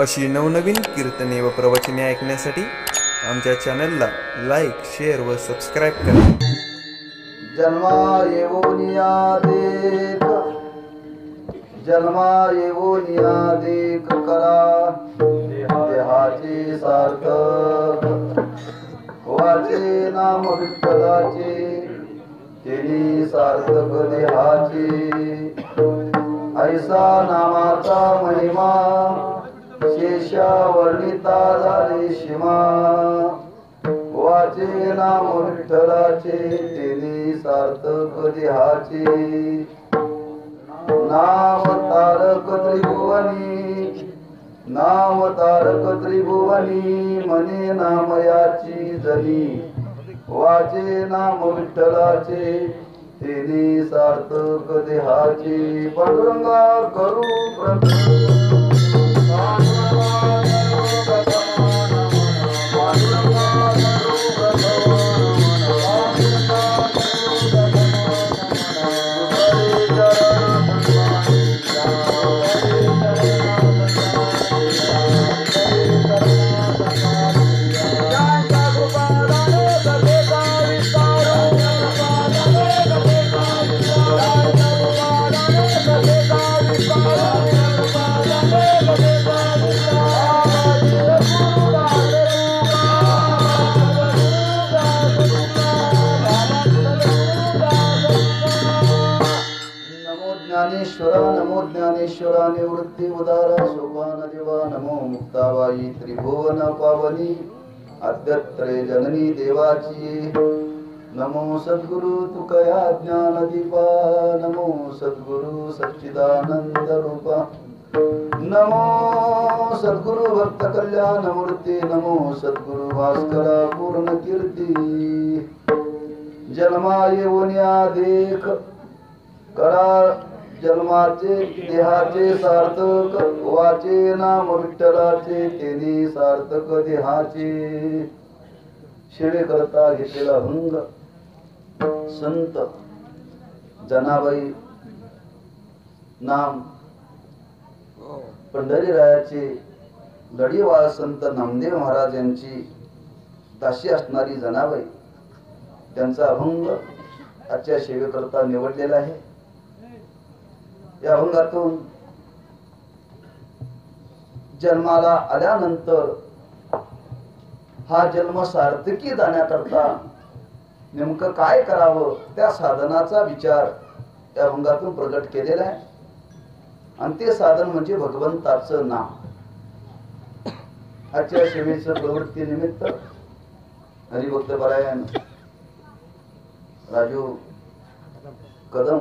अशी नवनवीन कीर्तने व प्रवचने ऐकण्यासाठी आमच्या चॅनलला लाईक, शेअर व सबस्क्राईब करा. जन्मा येवोनिया देख, जन्मा येवोनिया देख करा देहाचे सार्थक. वाचे नाम विठ्ठलाचे तेनी सार्थक देहाचे. ऐसा नामाचा महिमा शेषा वर्णिता झाले शिमा. वाचे नाम विठ्ठलाचे तेनी सार्थक देहाचे. नाम तारक त्रिभुवनी, नाम तारक त्रिभुवनी मने नामयाची जनी. वाचे नाम विठ्ठलाचे तेनी सार्थक देहाचे. पांडुरंगा करू नमो ज्ञानेश्वरा निवृत्ती उदारा सोपान देवा. नमो मुक्ताबाई त्रिभुवन पावनी आद्यत्रे जननी देवाची. नमो सद्गुरु तुकया ज्ञान दीपा. नमो सद्गुरु सच्चिदानंद रूपा. नमो सद्गुरु भक्त कल्याण मूर्ती. नमो सद्गुरु भास्करा पूर्ण कीर्ती. जन्मा येऊनिया देख करा जन्माचे देहाचे सार्थक. वाचे नाम विठ्ठलाचे तेनी सार्थक देहाचे. शिळे करता घेतलेला भंग संत जनाबाई नाम पंढरीरायाचे गडीवाळ संत नामदेव महाराज यांची दासी असणारी जनाबाई त्यांचा अभंग आजच्या सेवेकरता निवडलेला आहे. या अभंगातून जन्माला आल्यानंतर हा जन्म सार्थकी जाण्याकरता नेमकं काय करावं त्या साधनाचा विचार या अभंगातून प्रगट केलेला आहे. आणि ते साधन म्हणजे भगवंताचं नाम. आजच्या सेवेचं प्रवृत्ती निमित्त हरिभक्त परायण राजू कदम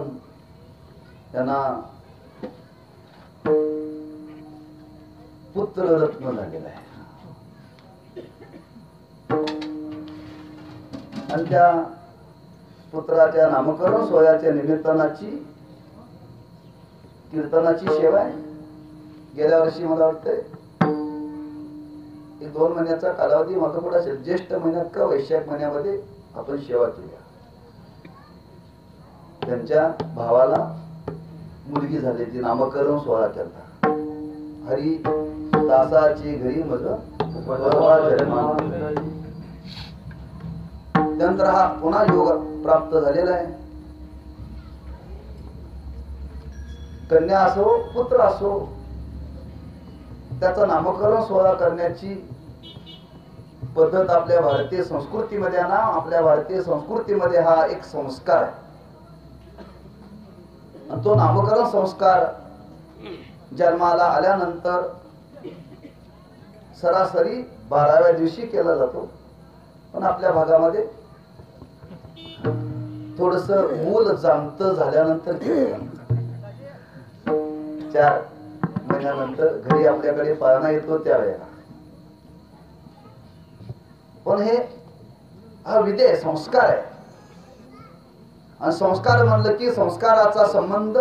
यांना पुत्ररत्न झालेला आहे. आणि त्या पुत्राच्या नामकरण सोहळ्याच्या निमित्तानाची कीर्तनाची सेवा आहे. गेल्या वर्षी मला वाटतंय 1-2 महिन्याचा कालावधी मागं पुढे असेल. ज्येष्ठ महिन्यात का वैशाख महिन्यामध्ये आपण सेवा केली. त्यांच्या भावाला मुलगी झाली, ती नामकरण सोहळा केला. हरी दासाची घरी मज नंतर हा पुन्हा योग प्राप्त झालेला आहे. कन्या असो पुत्र असो त्याचं नामकरण सोहळा करण्याची पद्धत आपल्या भारतीय संस्कृतीमध्ये ना, आपल्या भारतीय संस्कृतीमध्ये हा एक संस्कार आहे. आणि तो नामकरण संस्कार जन्माला आल्यानंतर सरासरी 12व्या दिवशी केला जातो. पण आपल्या भागामध्ये थोडस मूल जामत झाल्यानंतर 4 महिन्यानंतर घरी आपल्याकडे पाळणा येतो त्यावेळेला. पण हे हा विधी आहे, संस्कार आहे. आणि संस्कार म्हणलं की संस्काराचा संबंध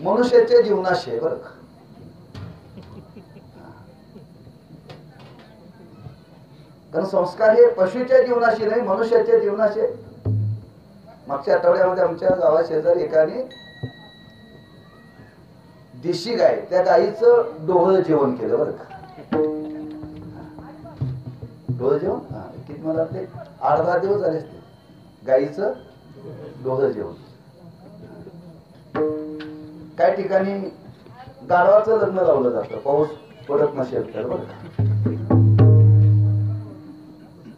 मनुष्याच्या जीवनाशी आहे बरं का. कारण संस्कार हे पशुच्या जीवनाशी नाही, मनुष्याच्या जीवनाशी. मागच्या आठवड्यामध्ये आमच्या गावा शेजारी एकाने देशी गाय, त्या गाईचं डोहळ जेवण केलं बरं का. डोहळ जेवण किती मला ते 8-10 दिवस झाले असते. गाईचं डोहळ जेवण. काही ठिकाणी गाढवाचं लग्न लावलं जातं पाऊस पडत नसेल तर बरं का.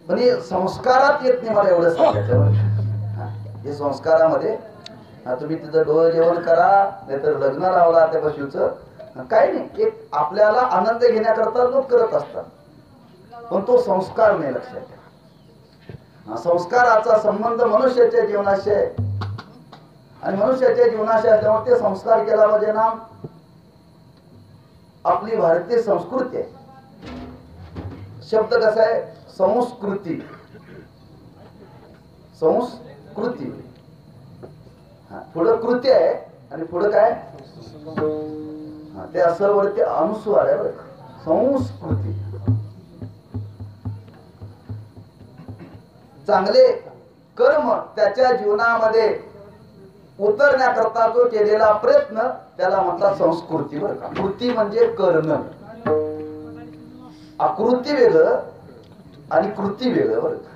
पण हे संस्कारात येत नाही, मला एवढं सांगायचं बरं का. हे संस्कारामध्ये तुम्ही तिथं डोहळ जेवण करा, नाहीतर लग्न लावला त्या पशुचं काही नाही. एक आपल्याला आनंद घेण्याकरता लोक करत असतात, पण तो संस्कार नाही. लक्षात ठेवा, संस्काराचा संबंध मनुष्याच्या जीवनाशी आहे. आणि मनुष्याच्या जीवनाशी असल्यामुळे ते संस्कार केला म्हणजे ना आपली भारतीय संस्कृती आहे. शब्द कसा आहे? संस्कृती. संस्कृती पुढं कृती आहे आणि पुढं काय? ते असं वरती अनुस्वार आहे बरं. संस्कृती. चांगले कर्म त्याच्या जीवनामध्ये उतरण्याकरता जो केलेला प्रयत्न त्याला म्हणतात संस्कृती बरं का. कृती म्हणजे करणं. आकृती वेगळं आणि कृती वेगळं बरं का.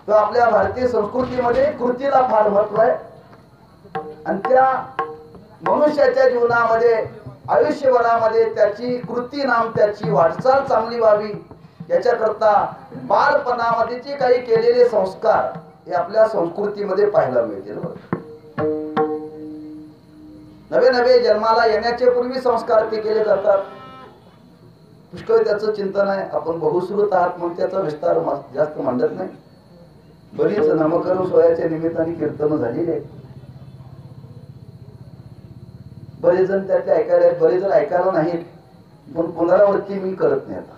तर आपल्या भारतीय संस्कृतीमध्ये कृतीला फार महत्व आहे. आणि त्या मनुष्याच्या जीवनामध्ये आयुष्यभरामध्ये त्याची कृती नाम त्याची वाटचाल चांगली व्हावी याच्याकरता बालपणामध्ये जे काही केलेले संस्कार हे आपल्या संस्कृतीमध्ये पाहायला मिळतील. नवे नवे जन्माला येण्याच्या पूर्वी संस्कार ते केले जातात. पुष्कळ त्याचं चिंतन आहे. आपण बहुश्रुत आहात म्हणून त्याचा विस्तार जास्त मांडत नाही. बरीच नामकरण सोहळ्याच्या निमित्ताने कीर्तन झालेली आहेत. बरेच जण त्याचे ऐकायला, बरेच जण ऐकायला नाहीत, पण पुनरावृत्ती मी करत नाही आता.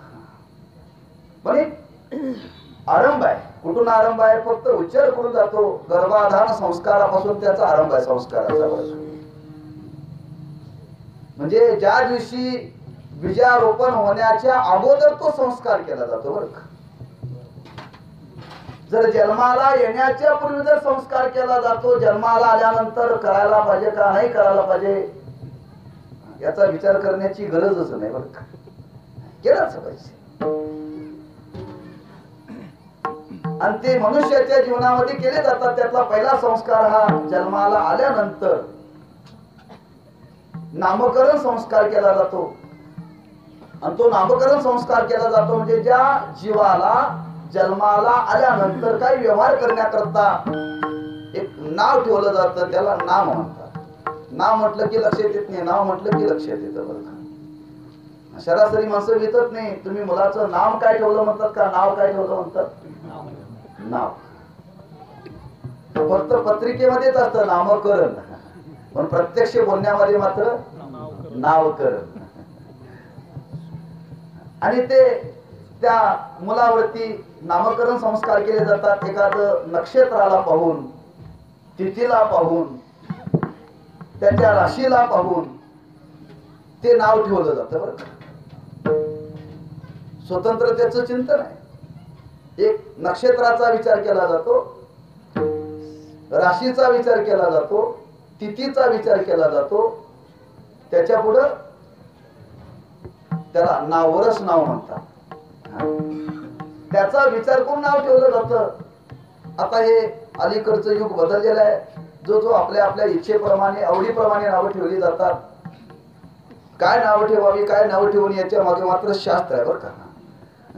पण एक आरंभ आहे. कुठून आरंभ आहे? फक्त उच्चार करून जातो. गर्भाधान संस्कारापासून त्याचा आरंभ आहे. संस्काराचा म्हणजे ज्या दिवशी बीजारोपण होण्याच्या अगोदर तो संस्कार केला जातो बरं का. जर जन्माला येण्याच्या पूर्वी जर संस्कार केला जातो, जन्माला आल्यानंतर करायला पाहिजे का नाही करायला पाहिजे याचा विचार करण्याची गरजच नाही बरं का. केलाच पाहिजे. आणि ते मनुष्याच्या जीवनामध्ये केले जातात. त्यातला पहिला संस्कार हा जन्माला आल्यानंतर नामकरण संस्कार केला जातो. आणि तो नामकरण संस्कार केला जातो म्हणजे ज्या जीवाला जन्माला आल्यानंतर काही व्यवहार करण्याकरता एक नाव ठेवलं जातं, त्याला नाम म्हणतात. नाव म्हटलं की लक्षात येत नाही, नाव म्हटलं की लक्षात येतं बरं का. सरासरी माणसं वितत नाही. तुम्ही मुलाचं नाव काय ठेवलं म्हणतात का नाव काय ठेवलं म्हणतात? नाव. फक्त पत्रिकेमध्येच असतं नामकरण, पण प्रत्यक्ष बोलण्यामध्ये मात्र नावकरण. आणि ते त्या मुलावरती नामकरण संस्कार केले जातात. एखादं नक्षत्राला पाहून, तिथीला पाहून, त्याच्या राशीला पाहून ते नाव ठेवलं जातं बरं का. स्वतंत्र त्याचं चिंतन आहे. एक नक्षत्राचा विचार केला जातो, राशीचा विचार केला जातो, तिथीचा विचार केला जातो. त्याच्या पुढं त्याला नावरस नाव म्हणतात. त्याचा विचार करून नाव ठेवलं जातं. आता हे अलीकडचं युग बदललेलं आहे. जो जो आपल्या आपल्या इच्छेप्रमाणे आवडीप्रमाणे नावं ठेवली जातात. काय नाव ठेवावी काय नाव ठेवून याच्या मागे मात्र शास्त्र आहे बरं का.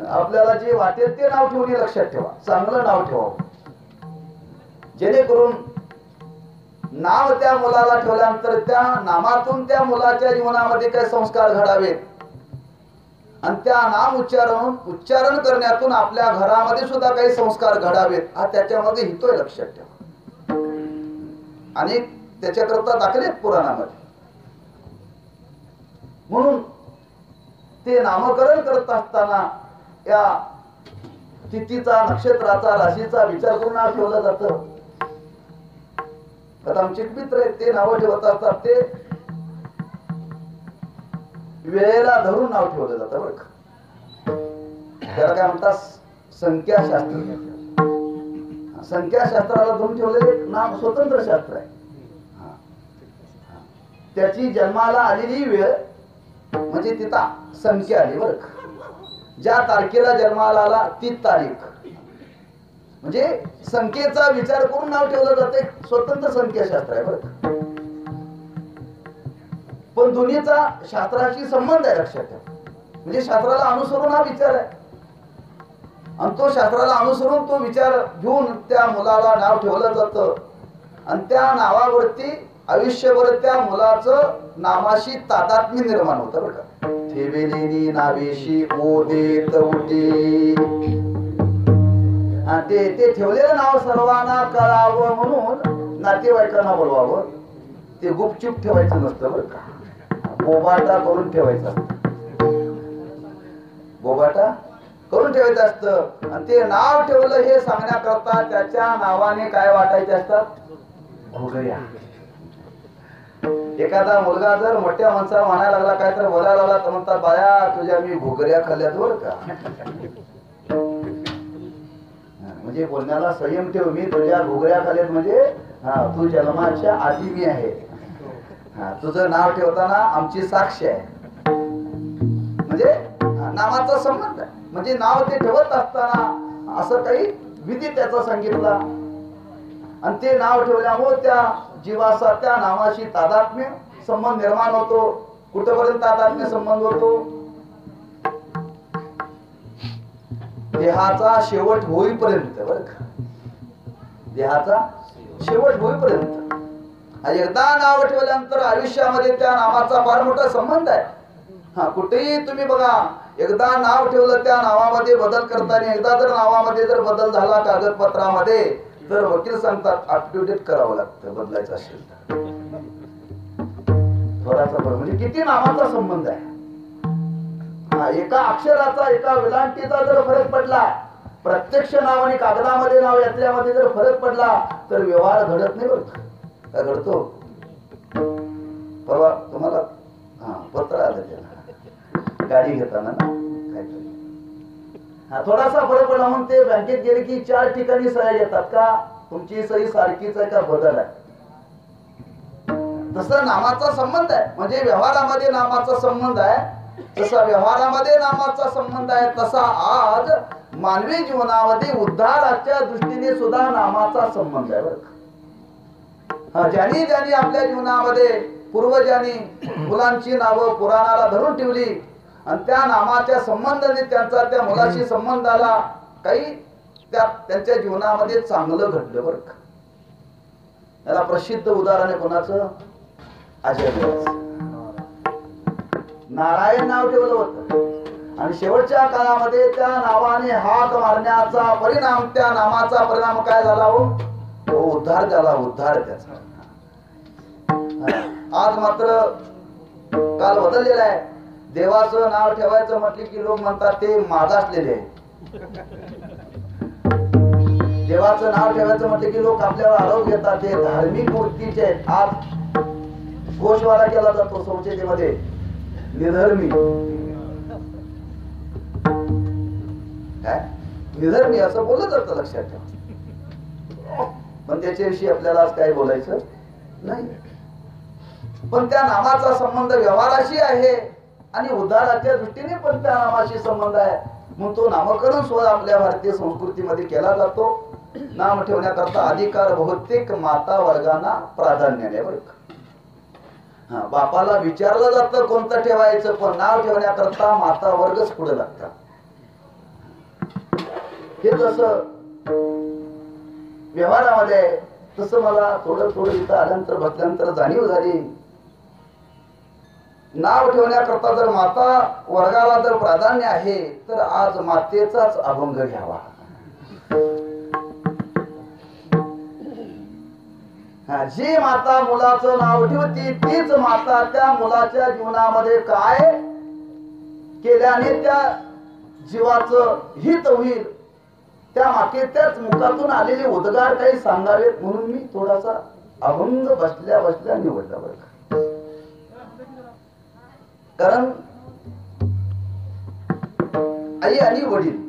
आपल्याला जे वाटेल ते नाव ठेवून लक्षात ठेवा. चांगलं नाव ठेवावं, जेणेकरून नाव त्या मुलाला ठेवल्यानंतर त्या नामातून त्या मुलाच्या जीवनामध्ये काय संस्कार घडावेत आणि त्या नाम उच्चारण करण्यातून आपल्या घरामध्ये सुद्धा काही संस्कार घडावेत हा त्याच्यामध्ये हितोय. लक्षात ठेवा. आणि त्याच्याकरता दाखलेत पुराणामध्ये. म्हणून ते नामकरण करत असताना या तिथीचा, नक्षत्राचा, राशीचा विचार करून नाव ठेवलं जातं. आता आमचे मित्र आहेत ते नावं ठेवत असतात. ते वेळेला धरून नाव ठेवलं जातं बरं का. त्याला काय म्हणतात? संख्याशास्त्र. संख्याशास्त्राला धरून ठेवलेले नाम स्वतंत्र शास्त्र आहे. त्याची जन्माला आलेली वेळ म्हणजे तिथं संख्या आली बरं का. ज्या तारखेला जन्माला आला ती तारीख म्हणजे संख्येचा विचार करून नाव ठेवलं जाते. स्वतंत्र संख्याशास्त्र आहे बरं का. पण दोन्हीचा शास्त्राशी संबंध आहे लक्षात ठेवा. म्हणजे शास्त्राला अनुसरून हा विचार आहे आणि तो शास्त्राला अनुसरून तो विचार घेऊन त्या मुलाला नाव ठेवलं जातं आणि त्या नावावरती आयुष्यभर त्या मुलाचं नामाशी तादात्म्य निर्माण होतं बरं का. ठेवेलेली नावेशी ओदेत उठे. ते ठेवलेलं नाव सर्वांना कळावं म्हणून नातेवाईकांना बोलवावं. ते गुपचूप ठेवायचं नसतं बरं का. बोबाटा करून ठेवायचं असतं. बोबाटा करून ठेवायचं असतं आणि ते नाव ठेवलं हे सांगण्याकरता त्याच्या नावाने काय वाटायचे असतात घोगऱ्या. एखादा मुलगा जर मोठ्या माणसाला म्हणायला लागला काय तर बोलायला लागला तर म्हणतात बाया तुझ्या मी घोगऱ्या खाल्ल्यात बरं का. म्हणजे बोलण्याला संयम ठेव. मी तुझ्या घोगऱ्या खाल्ल्यात म्हणजे तू जन्माच्या आधी मी आहे. तुझं नाव ठेवताना आमची साक्ष आहे. म्हणजे नावाचा संबंध आहे. म्हणजे नाव ते ठेवत असताना असं काही विधी त्याचा सांगितला आणि ते नाव ठेवल्यामुळे त्या जीवाचा त्या नावाशी तादात्म्य संबंध निर्माण होतो. कुठपर्यंत तादात्म्य संबंध होतो देहाचा शेवट होईपर्यंत बरं का. देहाचा शेवट होईपर्यंत. एकदा नाव ठेवल्यानंतर आयुष्यामध्ये त्या नावाचा फार मोठा संबंध आहे. कुठेही तुम्ही बघा एकदा नाव ठेवलं त्या नावामध्ये बदल करताना एकदा जर नावामध्ये जर बदल झाला कागदपत्रामध्ये तर वकील सांगतात अप टू डेट करावं लागतं बदलायचं असेल तर. थोडासा फरक म्हणजे किती नावाचा संबंध आहे. एका अक्षराचा एका विलांटीचा जर फरक पडला प्रत्यक्ष नाव आणि कागदामध्ये नाव यातल्यामध्ये जर फरक पडला तर व्यवहार घडत नाही बरं का. घडतो परवा तुम्हाला पत्र आलं त्याला गाडी घेताना ना काहीतरी थोडासा फरक पडला म्हणून ते बँकेत गेले की 4 ठिकाणी सह्या येतात का तुमची सही सारखीच आहे का बदल आहे. तसं नामाचा संबंध आहे. म्हणजे व्यवहारामध्ये नामाचा संबंध आहे. जसा व्यवहारामध्ये नामाचा संबंध आहे तसा आज मानवी जीवनामध्ये उद्धाराच्या दृष्टीने सुद्धा नामाचा संबंध आहे बरं का. ज्यांनी ज्यांनी आपल्या जीवनामध्ये पूर्वजांनी मुलांची नावं पुराणाला धरून ठेवली आणि त्या नामाच्या संबंधाने त्यांचा त्या मुलाशी संबंध आला काही त्यांच्या जीवनामध्ये चांगलं घडलं बरं का. याला प्रसिद्ध उदाहरण आहे कोणाचं अजय नारायण नाव ठेवलं होतं आणि शेवटच्या काळामध्ये त्या नावाने हाक मारण्याचा परिणाम त्या नामाचा परिणाम काय झाला हो उद्धार झाला. उद्धार त्याचा आज मात्र काल बदललेला आहे. देवाचं नाव ठेवायचं म्हटले की लोक म्हणतात ते मागासलेले आहे. देवाचं नाव ठेवायचं म्हटले की लोक आपल्यावर आरोप घेतात ते धार्मिक मूर्तीचे आहेत. आज गोषवारा केला जातो संसदेमध्ये निधर्मी काय निधर्मी असं बोललं जातं लक्षात ठेवा. पण त्याच्याविषयी आपल्याला आज काय बोलायचं नाही. पण त्या नामाचा संबंध व्यवहाराशी आहे आणि उद्धाराच्या दृष्टीने पण त्या नामाशी संबंध आहे. म्हणून तो नामकरण सोहळा आपल्या भारतीय संस्कृतीमध्ये केला जातो. नाम ठेवण्याकरता अधिकार बहुतेक माता वर्गांना प्राधान्याने बरं का. बापाला विचारलं जातं कोणतं ठेवायचं पण नाव ठेवण्याकरता माता वर्गच पुढे लागतात. हे जसं व्यवहारामध्ये तसं मला थोडं इथं आल्यानंतर बसल्यानंतर जाणीव झाली. नाव ठेवण्याकरता जर माता वर्गाला जर प्राधान्य आहे तर आज मातेचाच अभंग घ्यावा. जी माता मुलाचं नाव ठेवती तीच माता त्या मुलाच्या जीवनामध्ये काय केल्याने त्या जीवाचं हित होईल त्या मागे त्याच मुखातून आलेले उद्गार काही सांगावेत म्हणून मी थोडासा अभंग बसल्या बसल्या निवडला बरं का. कारण आई आणि वडील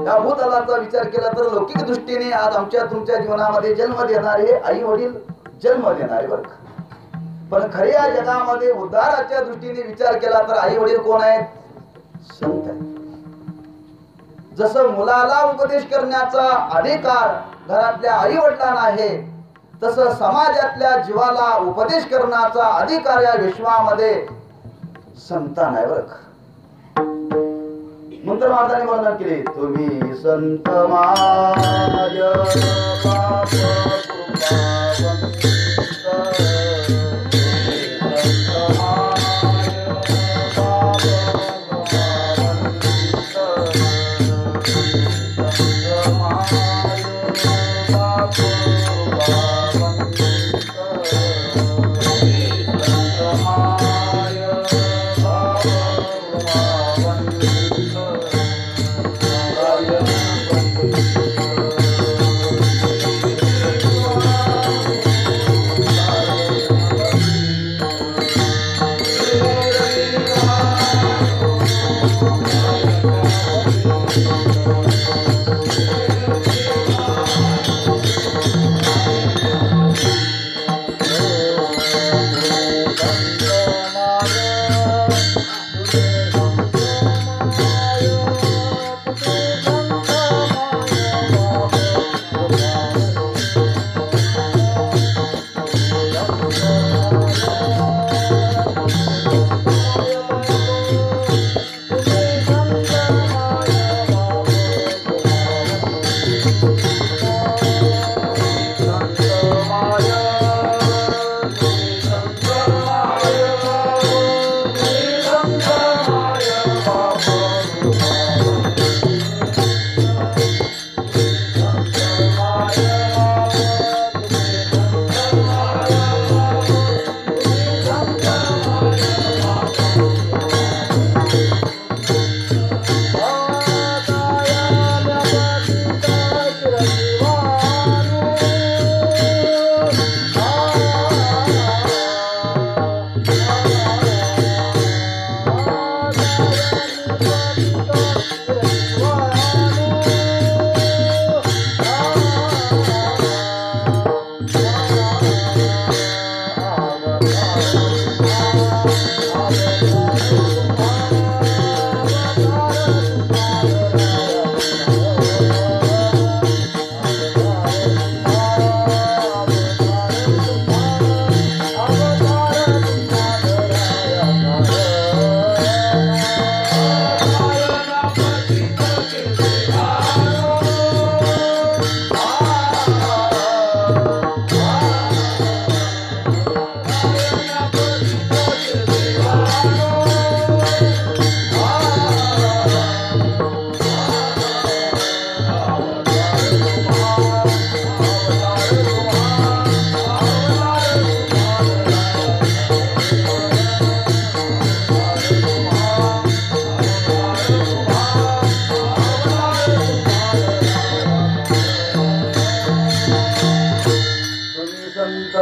या भूतलाचा विचार केला तर लौकिक दृष्टीने आज आमच्या तुमच्या जीवनामध्ये जन्म देणारे आई वडील जन्म देणारे बरं का. पण खऱ्या जगामध्ये उद्धाराच्या दृष्टीने विचार केला तर आई वडील कोण आहेत? संत आहेत. जसं मुलाला उपदेश करण्याचा अधिकार घरातल्या आई वडिलांना आहे, तसं समाजातल्या जीवाला उपदेश करण्याचा अधिकार या विश्वामध्ये संतांना आहे बरं. मंत्र मार्गाने वर्णन केले, तुम्ही संत माय बाप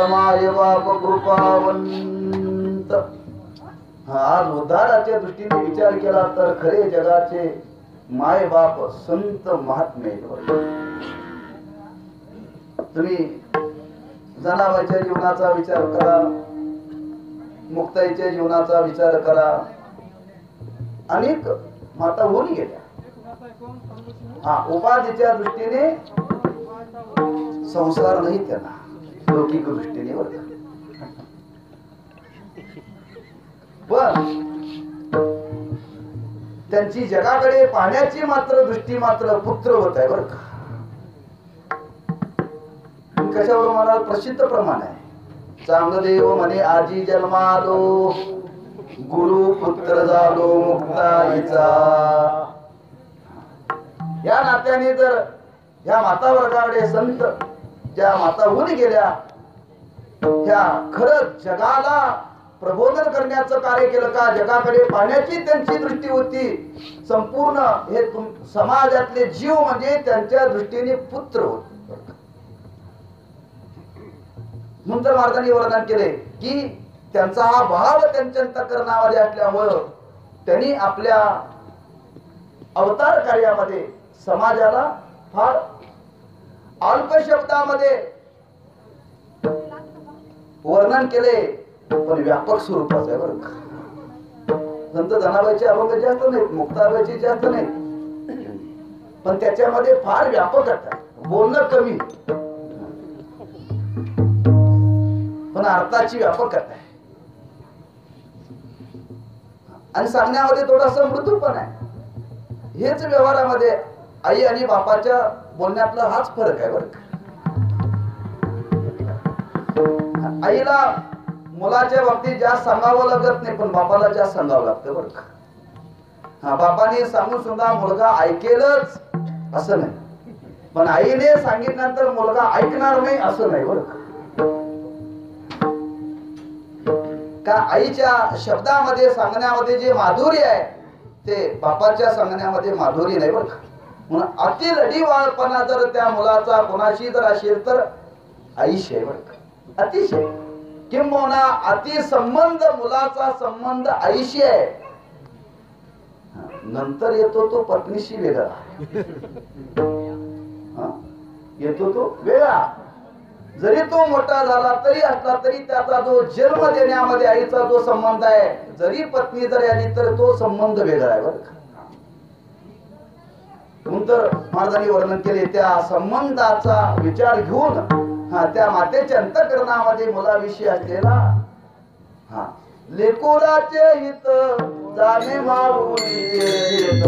माय बाप कृपावंत. आज उद्धाराच्या दृष्टीने विचार केला तर खरे जगाचे माय बाप संत महात्मे. तुम्ही जनावरांच्या जीवनाचा विचार करा, मुक्ताईच्या जीवनाचा विचार करा. अनेक माता होऊन गेल्या. उपाधीच्या दृष्टीने संसार नाही त्यांना, लौकिक दृष्टीने वर्ग. पण त्यांची जगाकडे पाहण्याची मात्र दृष्टी मात्र पुत्र होत आहे बर का. कशावर मला प्रसिद्ध प्रमाण आहे. चांगदेव म्हणे आजी जन्मालो, गुरु पुत्र झालो मुक्ताईचा. या नात्याने जर या माता वर्गाकडे संत ज्या माता होऊन गेल्या त्या खरंच जगाला प्रबोधन करण्याचं कार्य केलं का. जगाकडे पाहण्याची त्यांची दृष्टी होती. संपूर्ण हे समाजातले जीव म्हणजे त्यांच्या दृष्टीने पुत्र होते. नंतर महाराजांनी वर्णन केले की त्यांचा हा भाव त्यांच्या अंतःकरणामध्ये असल्यामुळं त्यांनी आपल्या अवतार कार्यामध्ये समाजाला फार अल्प शब्दामध्ये वर्णन केले पण व्यापक स्वरूपाचा आहे बरं का. संत जनाबाईचे अभंग जास्त नाहीत, मुक्ताबाईचे जास्त नाहीत, पण त्याच्यामध्ये फार व्यापक आहे, बोलणं कमी पण अर्थाची व्यापक आहे आणि सांगण्यामध्ये थोडासा मृदू पण आहे. हेच व्यवहारामध्ये आई आणि बापाच्या बोलण्यातला हाच फरक आहे बरं का. आईला मुलाच्या बाबतीत जास्त सांगावं लागत नाही, पण बापाला जास्त सांगावं लागतं बरं का. हा, बापाने सांगून सुद्धा मुलगा ऐकेलच असं नाही, पण आईने सांगितल्यानंतर मुलगा ऐकणार नाही असं नाही बरं का. का आईच्या शब्दामध्ये सांगण्यामध्ये जे माधुर्य आहे ते बापाच्या सांगण्यामध्ये माधुर्य नाही बरं का. म्हणून अति लढीवाळपणा जर त्या मुलाचा कोणाशी जर असेल तर आईशी आहे बरं का. अतिशय किंबहुना अति संबंध मुलाचा संबंध आईशी आहे. नंतर येतो तो पत्नीशी वेगळा, येतो तो वेगळा. जरी तो मोठा झाला तरी असला तरी त्याचा जो जन्म देण्यामध्ये आईचा जो संबंध आहे, जरी पत्नी जरी आली तर तो संबंध वेगळा आहे बरं का. नंतर महाराजांनी वर्णन केले त्या संबंधाचा विचार घेऊन त्या मातेच्या अंतःकरणामध्ये मुलाविषयी असलेला लेकुराचे हित जाणे माऊलीचे हित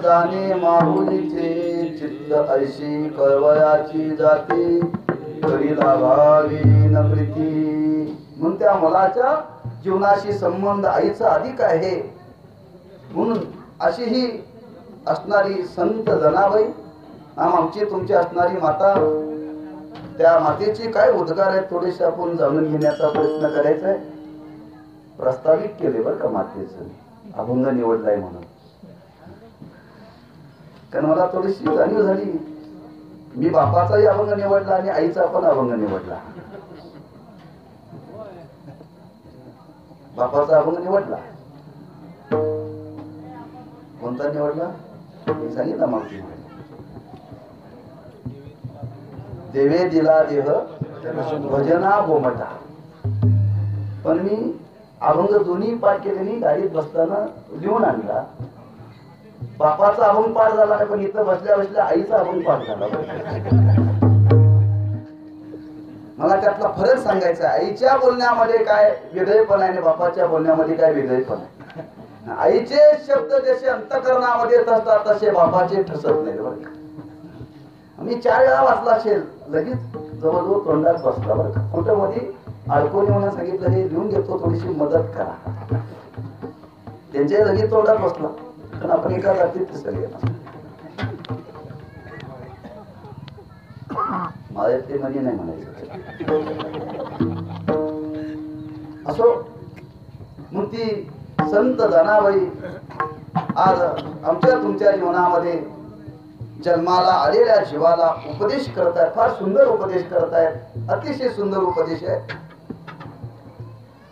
जाणे माऊलीचे चित्त ऐशी कळवयाची जाती तरी लाभावी न प्रीती. म्हणून त्या मुलाच्या जीवनाशी संबंध आईचा अधिक आहे. म्हणून अशी ही असणारी संत जनाबाई आमची तुमची असणारी माता, त्या मातेचे काय उद्गार आहेत थोडेसे आपण जाणून घेण्याचा प्रयत्न करायचा आहे. प्रस्तावित केले बरं का मातेचं अभंग निवडलाय म्हणून, कारण मला थोडीशी जाणीव झाली. मी बापाचाही अभंग निवडला आणि आईचा पण अभंग निवडला. बापाचा अभंग निवडला, कोणता निवडला मी सांगितलं मागची. देवे दिला देह भजना गोमटा. पण मी अभंग दोन्ही पाठ केले, मी गाडीत बसताना लिहून आणला. बापाचा अभंग पाठ झाला नाही, पण इथं बसल्या बसल्या आईचा अभंग पाठ झाला. मला त्यातला फरक सांगायचा. आईच्या बोलण्यामध्ये काय वेगळेपण आहे आणि बापाच्या बोलण्यामध्ये काय वेगळेपण आहे. आईचे शब्द जसे अंतःकरणामध्ये येत असतात तसे बापाचे ठसत नाही बरं का. मी 4 वेळा वाचला असेल, लगेच जवळजवळ तोंडात बसला बरं का. कुठं मध्ये अडकून येऊन सांगितलं हे लिहून घेतो, थोडीशी मदत करा. त्यांच्या लगेच तोंडात बसला, कारण आपण एका जातीत सगळे माझ्या ते मध्ये नाही म्हणायचं असो. मग ती संत जनाबाई आज आमच्या तुमच्या जीवनामध्ये जन्माला आलेल्या जीवाला उपदेश करतायत. फार सुंदर उपदेश करतायत, अतिशय सुंदर उपदेश आहे.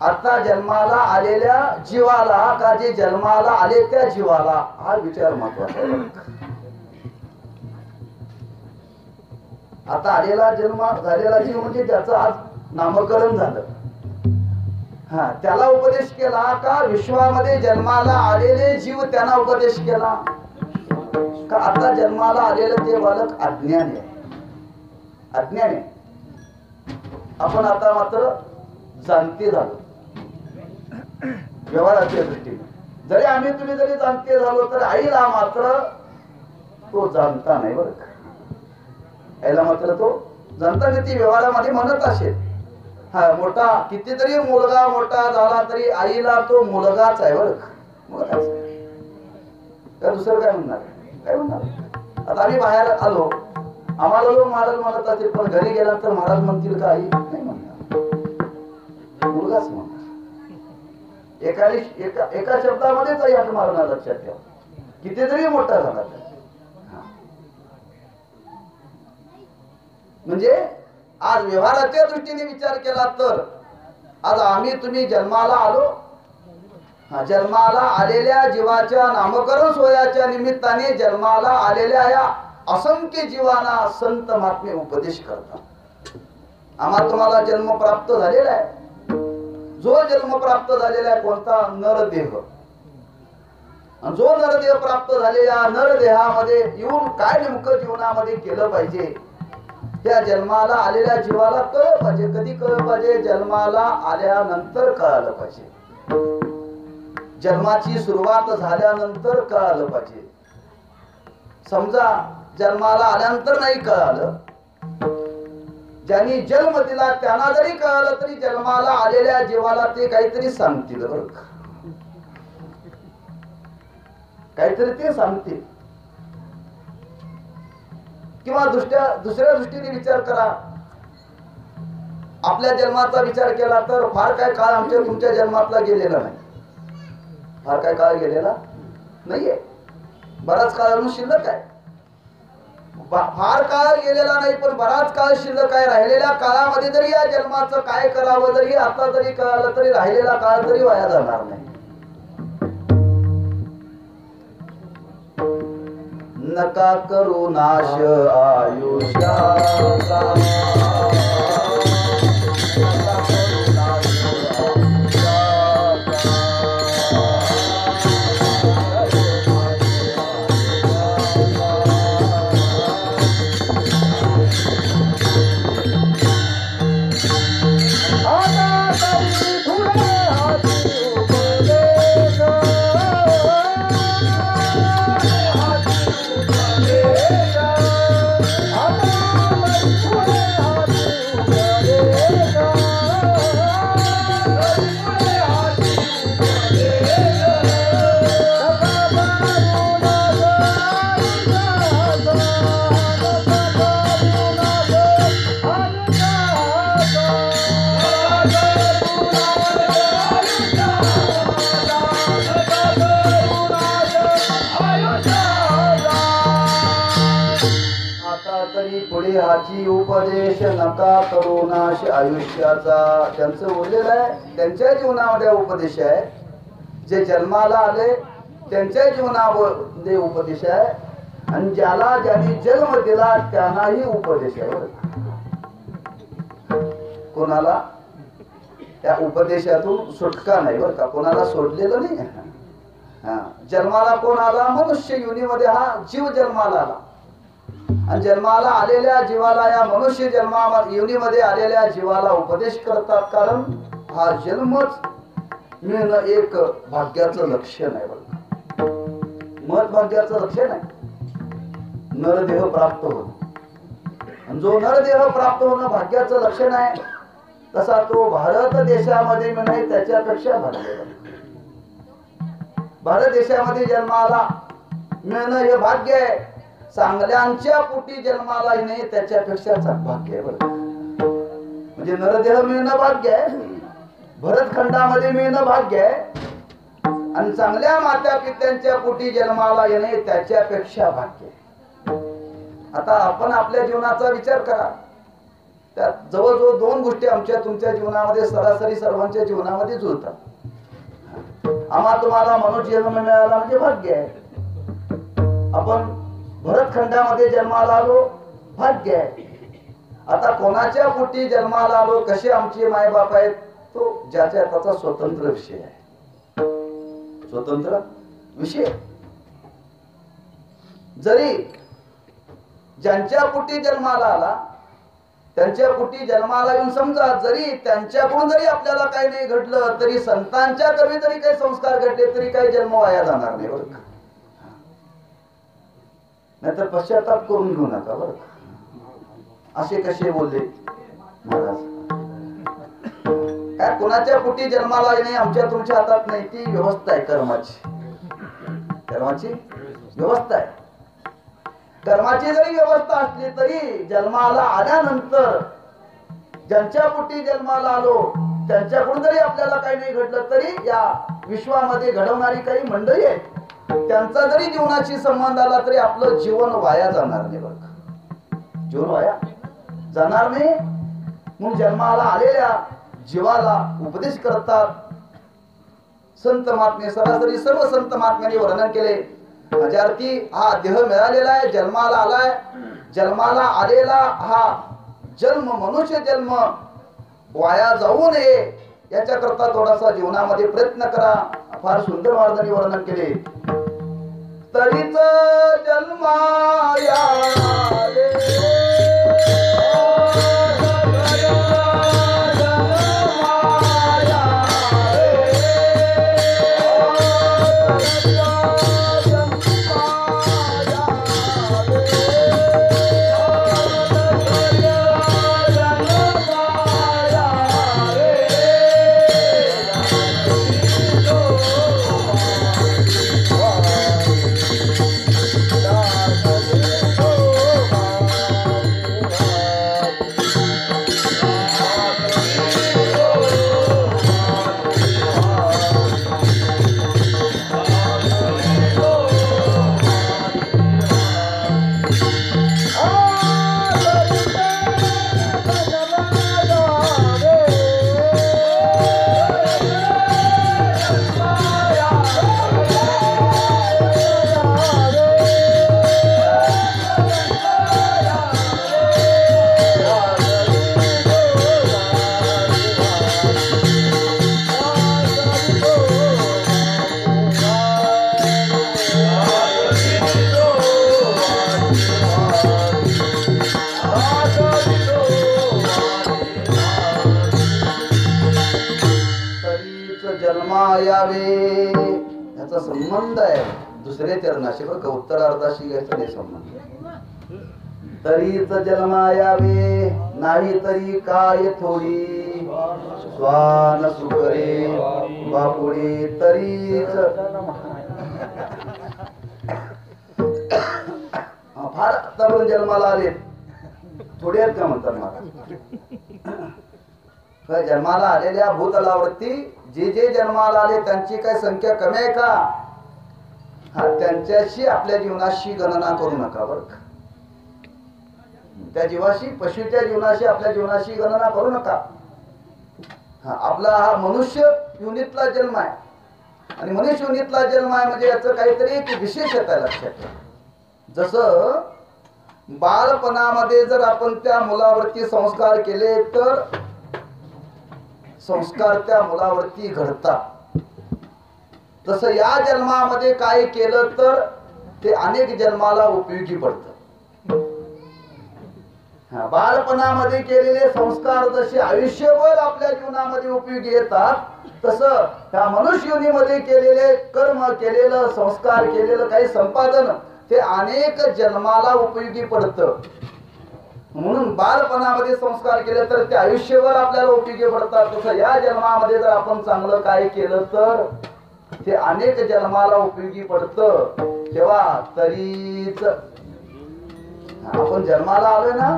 आता जन्माला आलेल्या जीवाला का जे जन्माला आले त्या जीवाला, हा विचार महत्वाचा आहे. आता आलेला जन्म झालेला जीव म्हणजे त्याचं आज नामकरण झालं, त्याला उपदेश केला का विश्वामध्ये जन्माला आलेले जीव त्यांना उपदेश केला का आता जन्माला आलेलं ते बालक अज्ञानी आहे. अज्ञानी आपण आता मात्र जाणते झालो व्यवहाराच्या दृष्टीने. जरी आम्ही तुम्ही जरी जाणते झालो तर आईला मात्र तो जाणता नाही बरं का. आईला मात्र तो जाणता नाही. ती व्यवहारामध्ये म्हणत असेल हा मोठा कितीतरी मुलगा मोठा झाला तरी आईला तो मुलगाच आहे बरं का. मुलगाच त्या दुसरं काय म्हणणार काय म्हणणार. आता आम्ही बाहेर आलो आम्हाला लोक महाराज म्हणत असतील पण घरी गेल्यानंतर महाराज म्हणतील का आई नाही म्हणणार मुलगाच म्हणणार. एका शब्दामध्येच आई हाक मारणार लक्षात ठेवा कितीतरी मोठा झाला तर. म्हणजे आज व्यवहाराच्या दृष्टीने विचार केला तर आज आम्ही तुम्ही जन्माला आलो. जन्माला आलेल्या जीवाच्या नामकरण सोहळ्याच्या निमित्ताने जन्माला आलेल्या या असंख्य जीवांना संत महात्मे उपदेश करतात. आम्हाला तुम्हाला जन्म प्राप्त झालेला आहे. जो जन्म प्राप्त झालेला आहे कोणता नरदेह. जो नरदेह प्राप्त झालेल्या नरदेहामध्ये येऊन काय नेमकं जीवनामध्ये केलं पाहिजे त्या जन्माला आलेल्या जीवाला कळलं पाहिजे. कधी कळलं पाहिजे जन्माला आल्यानंतर कळालं पाहिजे. जन्माची सुरुवात झाल्यानंतर कळालं पाहिजे. समजा जन्माला आल्यानंतर नाही कळालं ज्यांनी जन्म दिला त्यांना जरी कळालं तरी जन्माला आलेल्या जीवाला ते काहीतरी सांगतील बरं का. काहीतरी ते सांगतील. किंवा दुसऱ्या दृष्टीने विचार करा. आपल्या जन्माचा विचार केला तर फार काय काळ आमच्या तुमच्या जन्मातला गेलेला नाही. फार काय काळ गेलेला नाहीये. बराच काळ अजून शिल्लक आहे. फार काळ गेलेला नाही पण बराच काळ शिल्लक आहे. राहिलेल्या काळामध्ये जरी या जन्माचं काय करावं जरी आता जरी कळालं तरी राहिलेला काळ तरी वाया जाणार नाही. नका करू नाश आयुष्याचा. पुढे हाची उपदेश नका करू नाश आयुष्याचा. त्यांचं उरलेलं आहे त्यांच्या जीवनामध्ये उपदेश आहे. जे जन्माला आले त्यांच्या जीवनामध्ये उपदेश आहे आणि ज्याला ज्यांनी जन्म दिला त्यांनाही उपदेश आहे. कोणाला त्या उपदेशातून सुटका नाही बरं का. कोणाला सोडलेलं नाही. जन्माला कोण आला मनुष्य योनीमध्ये हा जीव जन्माला आला आणि जन्माला आलेल्या जीवाला या मनुष्य योनीमध्ये आलेल्या जीवाला उपदेश करतात. कारण हा जन्मच मिळणं एक भाग्याचं लक्षण आहे बघा. मत भाग्याचं लक्षण आहे. नरदेह प्राप्त होणं. जो नरदेह प्राप्त होणं भाग्याचं लक्षण आहे तसा तो भारत देशामध्ये मिळणे त्याच्यापेक्षा भाग्य. भारत देशामध्ये जन्माला मिळणं हे भाग्य आहे. चांगल्यांच्या पोटी जन्माला येणे त्याच्यापेक्षा भाग्य आहे बरं. म्हणजे नरदेह मिळणं भाग्य आहे. भरतखंडामध्ये मिळणं भाग्य आहे आणि चांगल्या माता पित्यांच्या पोटी जन्माला येणे त्याच्यापेक्षा भाग्य आहे. आता आपण आपल्या जीवनाचा विचार करा. त्यात जवळजवळ दोन गोष्टी आमच्या तुमच्या जीवनामध्ये सरासरी सर्वांच्या जीवनामध्ये जुळतात. आम्हा तुम्हाला मनुष्य जन्म मिळाला म्हणजे भाग्य आहे. आपण भरतखंडामध्ये जन्माला आलो भाग्य आहे. आता कोणाच्या पोटी जन्माला आलो कसे आमचे मायबाप आहेत तो ज्याच्या त्याचा स्वतंत्र विषय आहे. स्वतंत्र विषय. जरी ज्यांच्या पोटी जन्माला आला त्यांच्या पोटी जन्माला येऊन समजा जरी त्यांच्याकडून जरी आपल्याला काही नाही घडलं तरी संतांच्या कमी जरी काही संस्कार घडले तरी काही जन्म वाया जाणार नाही बरं का. नाहीतर पश्चाताप करून घेऊ नका बरं का. असे कसे बोलले महाराज. काय कोणाच्या पोटी जन्माला नाही आमच्या तुमच्या हातात नाही. ती व्यवस्था आहे कर्माची. कर्माची व्यवस्था आहे. कर्माची जरी व्यवस्था असली तरी जन्माला आल्यानंतर ज्यांच्या पोटी जन्माला आलो त्यांच्याकडून जरी आपल्याला काही नाही घडलं तरी या विश्वामध्ये घडवणारी काही मंडळी आहेत त्यांचा जरी जीवनाशी संबंध आला तरी आपलं जीवन वाया जाणार नाही बरं का. जीवन वाया जाणार नाही म्हणून जन्माला आलेल्या जीवाला उपदेश करतात संत महात्मे. सरासरी सर्व संत महात्म्यांनी वर्णन केले. विद्यार्थी हा देह मिळालेला आहे, जन्माला आलाय. जन्माला आलेला हा जन्म मनुष्य जन्म वाया जाऊ नये याच्याकरता थोडासा जीवनामध्ये प्रयत्न करा. फार सुंदर महाराजांनी वर्णन केले. तरीच जन्माया यावे याचा संबंध आहे दुसऱ्या चरणाशी बरं का. उत्तरार्धाशी घ्यायचा नाही संबंध. तरीच जन्मा यावे नाही तरी काय थोडी स्वान सुकरे बापुडे. तरीच फार तरुण जन्माला आले थोडे आहेत का म्हणतात मला. जन्माला आलेल्या भूतलावरती जे जे जन्माला आले त्यांची काय संख्या कमी आहे का. हा त्यांच्याशी आपल्या जीवनाशी गणना करू नका बरं का. त्या जीवाशी पशुच्या जीवनाशी आपल्या जीवनाशी गणना करू नका. आपला हा मनुष्य युनितला जन्म आहे आणि मनुष्य युनितला जन्म आहे म्हणजे याचं काहीतरी एक विशेषता आहे लक्षात ठेवा. जसं बालपणामध्ये जर आपण त्या मुलावरती संस्कार केले तर संस्कार त्या मुलावरती घडतात. तसं या जन्मामध्ये काय केलं तर ते अनेक जन्माला उपयोगी पडतं. बालपणामध्ये केलेले संस्कार जसे आयुष्यभर आपल्या जीवनामध्ये उपयोगी येतात तसं त्या मनुष्ययोनीमध्ये केलेले कर्म केलेलं संस्कार केलेलं काही संपादन ते अनेक जन्माला उपयोगी पडतं. म्हणून बालपणामध्ये संस्कार केले तर ते आयुष्यभर आपल्याला उपयोगी पडतात. तसं या जन्मामध्ये जर आपण चांगलं काय केलं तर ते अनेक जन्माला उपयोगी पडतं. तेव्हा तरीच आपण जन्माला आलोय ना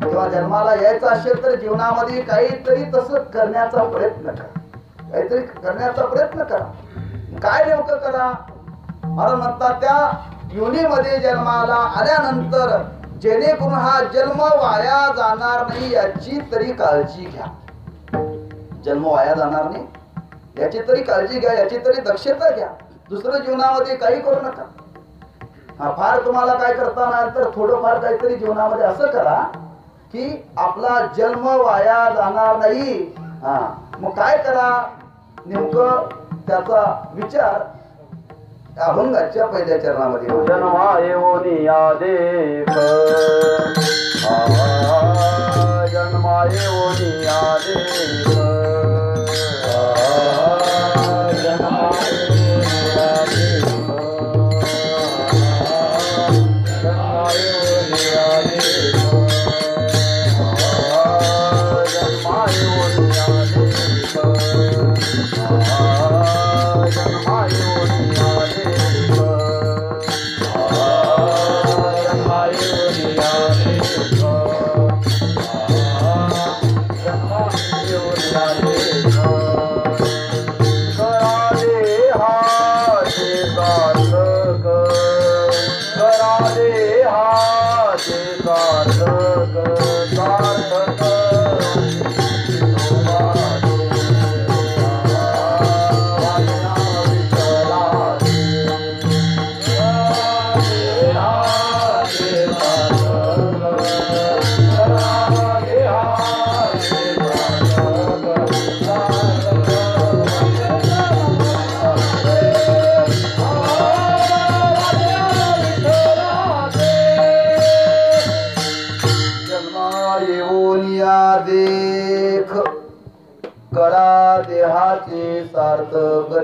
तेव्हा जन्माला यायचं असेल तर जीवनामध्ये काहीतरी तसं करण्याचा प्रयत्न करा. काहीतरी करण्याचा प्रयत्न करा. काय नेमकं करा. मला म्हणतात त्या योनीमध्ये जन्माला आल्यानंतर जेणेकरून हा जन्म वाया जाणार नाही याची तरी काळजी घ्या. जन्म वाया जाणार नाही याची तरी काळजी घ्या. याची तरी दक्षता घ्या. दुसरं जीवनामध्ये काही करू नका. हा फार तुम्हाला काय करता नाही तर थोडंफार काहीतरी जीवनामध्ये असं करा की आपला जन्म वाया जाणार नाही. हा मग काय करा नेमकं त्याचा विचार अभंगाच्या पहिल्या चरणामध्ये. जन्मा येऊन या देख जन्माये ओनी आले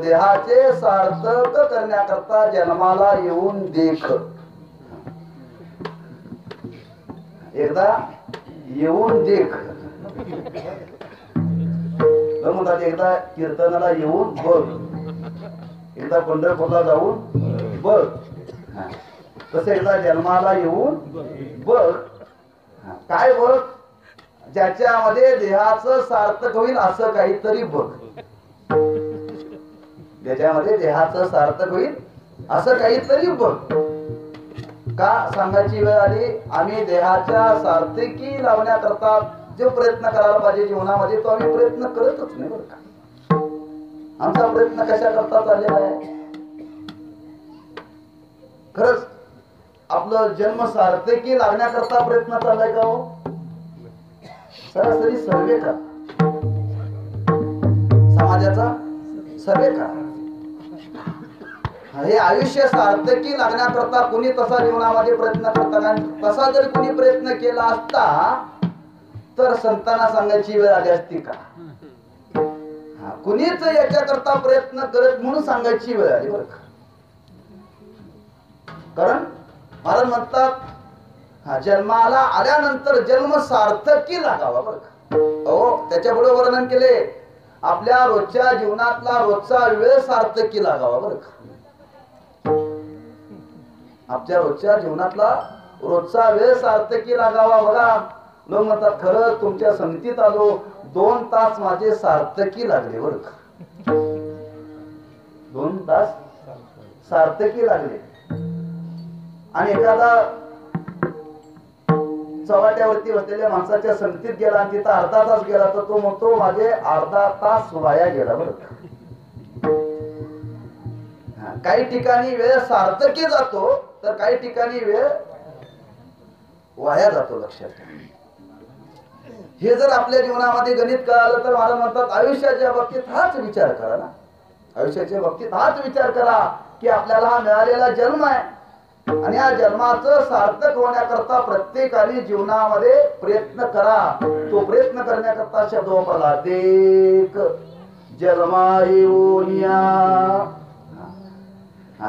देहाचे सार्थक करण्याकरता जन्माला येऊन देख. एकदा येऊन देख म्हणतात. एकदा कीर्तनाला येऊन बघ, एकदा पंढरपूरला जाऊन बघ, तसं एकदा जन्माला येऊन बघ. काय बघ? ज्याच्यामध्ये देहाचं सार्थक होईल असं काहीतरी बघ. ज्याच्यामध्ये देहाचं सार्थक होईल असं काहीतरी बघ. का सांगायची वेळ आली? आम्ही देहाच्या सार्थकी लावण्याकरता जो प्रयत्न करायला पाहिजे जीवनामध्ये तो आम्ही प्रयत्न करतच नाही बरं का. आमचा प्रयत्न कशा करता चाललेला आहे? खरंच आपलं जन्म सार्थकी लागण्याकरता प्रयत्न चाललाय का हो? सरासरी सर्वे का, समाजाचा सर्वे का. हे आयुष्य सार्थकी लागण्याकरता कुणी तसा जीवनामध्ये प्रयत्न करता का? तसा जर कुणी प्रयत्न केला असता तर संतांना सांगायची वेळ आली असती का? कुणीच याच्याकरता प्रयत्न करत म्हणून सांगायची वेळ आली बरं का. कारण महाराज म्हणतात जन्माला आल्यानंतर जन्म सार्थकी लागावा बरं का. हो, त्याच्या पुढे वर्णन केले आपल्या रोजच्या जीवनातला रोजचा वेळ सार्थकी लागावा बरं का. आपल्या रोजच्या जीवनातला रोजचा वेळ सार्थकी लागावा. बघा लोक म्हणतात खरं तुमच्या संगतीत आलो 2 तास माझे सार्थकी लागले बरं का. 2 तास सार्थकी लागले. आणि एखादा चव्हाट्यावरती बसलेल्या माणसाच्या संगतीत गेला आणि तिथं अर्धा तास गेला तर तो म्हणतो माझे अर्धा तास वाया गेला बरं का. काही ठिकाणी वेळ सार्थकी जातो तर काही ठिकाणी वेळ वाया जातो. लक्षात ठेवा. हे जर आपल्या जीवनामध्ये गणित कळालं तर महाराज म्हणतात आयुष्याच्या बाबतीत हाच विचार करा ना. आयुष्याच्या बाबतीत हाच विचार करा की आपल्याला हा मिळालेला जन्म आहे आणि या जन्माचं सार्थक होण्याकरता प्रत्येकाने जीवनामध्ये प्रयत्न करा. तो प्रयत्न करण्याकरता शब्द वापरला देख जन्मा येऊन या.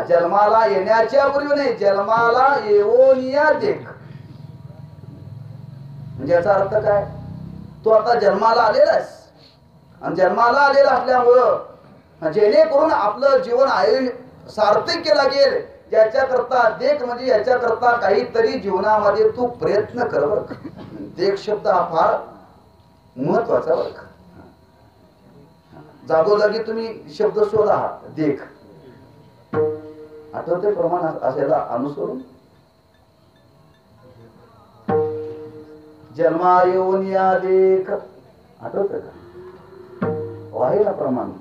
जन्माला येण्याच्या पूर्वी नाही, जन्माला येऊन या देख. म्हणजे याचा अर्थ काय? तू आता जन्माला आलेला आहेस आणि जन्माला आलेला असल्यामुळं जेणेकरून आपलं जीवन सार्थक केला गेल याच्याकरता देख. म्हणजे याच्याकरता काहीतरी जीवनामध्ये तू प्रयत्न कर बरं का. देख शब्द हा फार महत्वाचा बरं का. जागोजागी तुम्ही शब्द शोधा देख. आठवते प्रमाण असायला अनुसरून जन्मा येऊन या देख. आठवत का? आहे ना प्रमाण?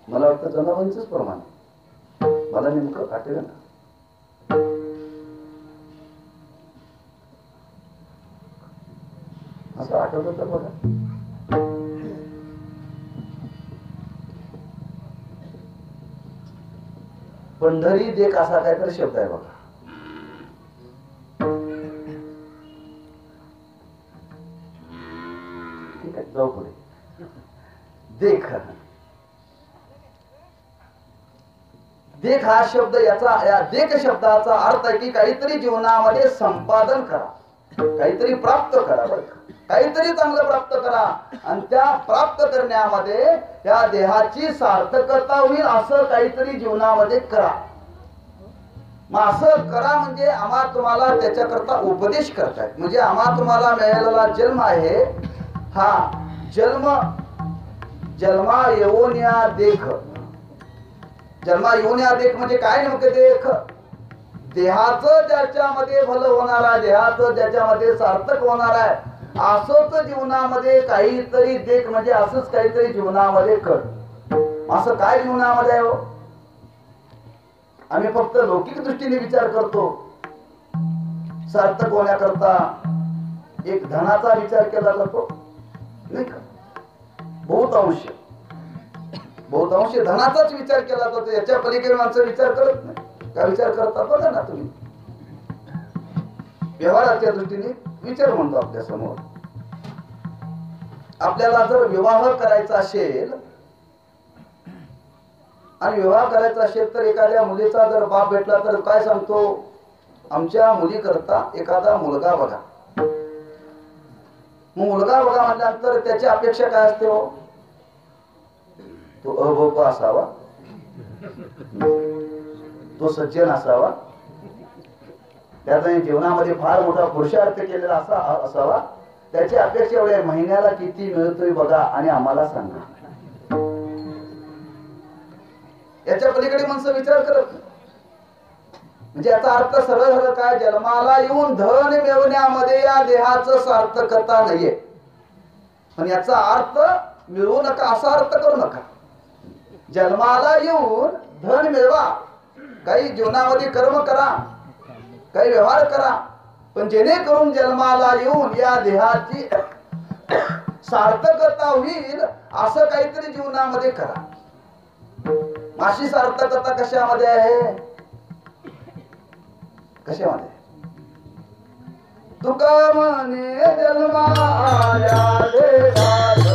मला वाटतं जनाबाईंचंच प्रमाण. मला नेमकं आठवलं ना. असं आठवत तर बघा. पंढरी देख असा काहीतरी शब्द आहे बघा. जाऊ पुढे. देख, देख हा शब्द, या देख शब्दाचा अर्थ आहे की काहीतरी जीवनामध्ये संपादन करा, काहीतरी प्राप्त करा, बरं का? काहीतरी चांगलं प्राप्त करा आणि त्या प्राप्त करण्यामध्ये या देहाची सार्थकता होईल असं काहीतरी जीवनामध्ये करा. मग असं करा म्हणजे आम्हा तुम्हाला त्याच्याकरता उपदेश करतायत. म्हणजे आम्हा तुम्हाला मिळालेला जन्म आहे हा जन्मा येऊन या देख. जन्मा येऊन या देख म्हणजे काय नेमकं देख? देहाचं ज्याच्यामध्ये भलं होणार आहे, देहाचं ज्याच्यामध्ये सार्थक होणार आहे, असंच जीवनामध्ये काहीतरी देख. म्हणजे असंच काहीतरी जीवनामध्ये कर. असं काय जीवनामध्ये आहे हो? आम्ही फक्त लौकिक दृष्टीने विचार करतो. सार्थक होण्याकरता एक धनाचा विचार केला जातो नाही का? बहुतांश धनाचाच विचार केला जातो. याच्या पलीकडे माणसं विचार करत नाही. काय विचार करतात बघा ना तुम्ही. व्यवहाराच्या दृष्टीने विचार म्हणतो आपल्या समोर. आपल्याला जर विवाह करायचा असेल आणि विवाह करायचा असेल तर एखाद्या मुलीचा जर बाप भेटला तर काय सांगतो? आमच्या मुली करता एखादा मुलगा बघा. मग मुलगा बघा म्हटल्यानंतर त्याची अपेक्षा काय असते हो? तो अभोप असावा, तो सज्जन असावा, त्याचा जीवनामध्ये फार मोठा पुरुषार्थ केलेला असावा. त्याची अपेक्षा एवढी आहे, महिन्याला किती मिळतोय बघा आणि आम्हाला सांगा. याच्या पलीकडे माणसं विचार करत नाही. म्हणजे याचा अर्थ सरळ झालं काय? जन्माला येऊन धन मिळवण्यामध्ये या देहाचं सार्थकता नाहीये. पण याचा अर्थ मिळवू नका असा अर्थ करू नका. जन्माला येऊन धन मिळवा, काही जीवनामध्ये कर्म करा, काही व्यवहार करा, पण जेणेकरून जन्माला येऊन या देहाची सार्थकता होईल असं काहीतरी जीवनामध्ये करा. अशी सार्थकता कशामध्ये आहे? कशामध्ये? तुका म्हणे जन्माला देहात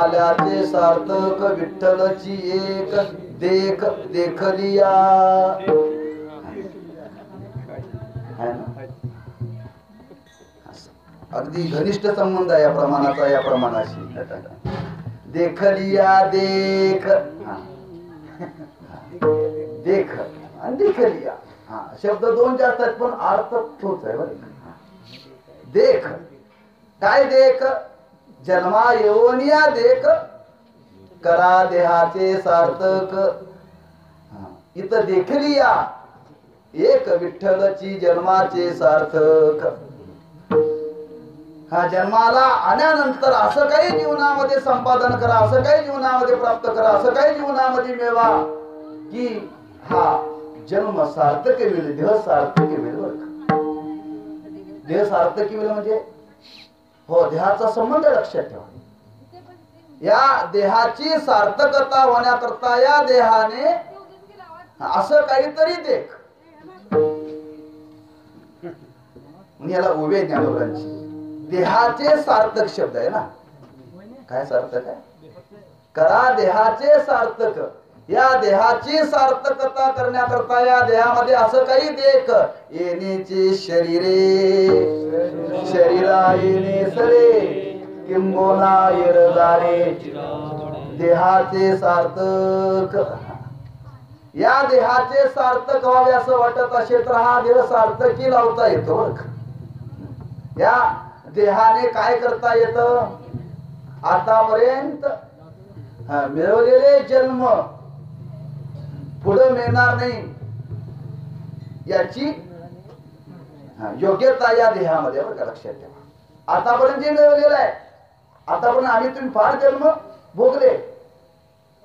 आल्याचे सार्थक विठ्ठलची एक देख देखलिया. अगदी घनिष्ठ संबंध आहे या प्रमाणाचा या प्रमाणाशी. देखलिया देख देख आणि देखलिया शब्द दोन जास्त आहेत पण अर्थ तोच आहे बरं. देख काय? देख जन्मा येऊन या देख करा देहाचे सार्थक. इथं देखली या एक विठ्ठलची जन्माचे सार्थक. हा जन्माला आल्यानंतर असं काही जीवनामध्ये संपादन करा, असं काही जीवनामध्ये प्राप्त करा, असं काही जीवनामध्ये मिळवा की हा जन्म सार्थक होईल, देह सार्थक होईल. देह सार्थक होईल म्हणजे हो देहाचा संबंध लक्षात ठेवा. या देहाची सार्थकता होण्याकरता या देहाने असं काहीतरी देख. याला उभे ज्ञानोबांची देहाचे सार्थक शब्द आहे ना. काय सार्थक आहे? करा देहाचे सार्थक. या देहाची सार्थकता करण्याकरता या देहामध्ये असं काही देख. येण्याचे शरीरे शरीरा येणे सरे किंबोना येरदारे. देहाचे सार्थक. या देहाचे सार्थक व्हावे असं वाटत असेल तर हा देह सार्थकी लावता येतो. या देहाने काय करता येत? आतापर्यंत मिळवलेले जन्म पुढे मिळणार नाही याची योग्यता या देहामध्ये लक्षात ठेवा. आतापर्यंत जे मिळवलेलं आहे, आतापर्यंत आम्ही तुम्ही फार जन्म भोगले,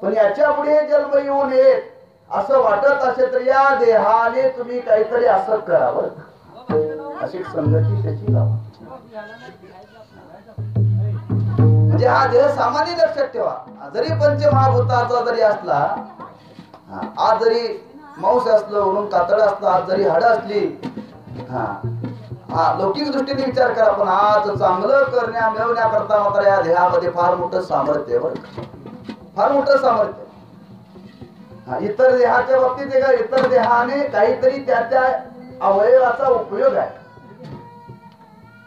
पण याच्या पुढे जन्म येऊ नयेत असं वाटत असेल तर या देहाने तुम्ही काहीतरी असं करावं. अशी संगती त्याची लावा. म्हणजे हा देह सामान्य लक्षात ठेवा. जरी पंचमहाभूताचा जरी असला, आज जरी मांस असलं, म्हणून कातड असलं, आज जरी हाड असली, लौकिक दृष्टीने विचार करा, पण आज चांगलं करण्या मिळवण्याकरता मात्र या देहामध्ये फार मोठं सामर्थ्य आहे. फार मोठं सामर्थ्य. इतर देहाच्या बाबतीत आहे का? इतर देहाने काहीतरी त्या अवयवाचा उपयोग आहे,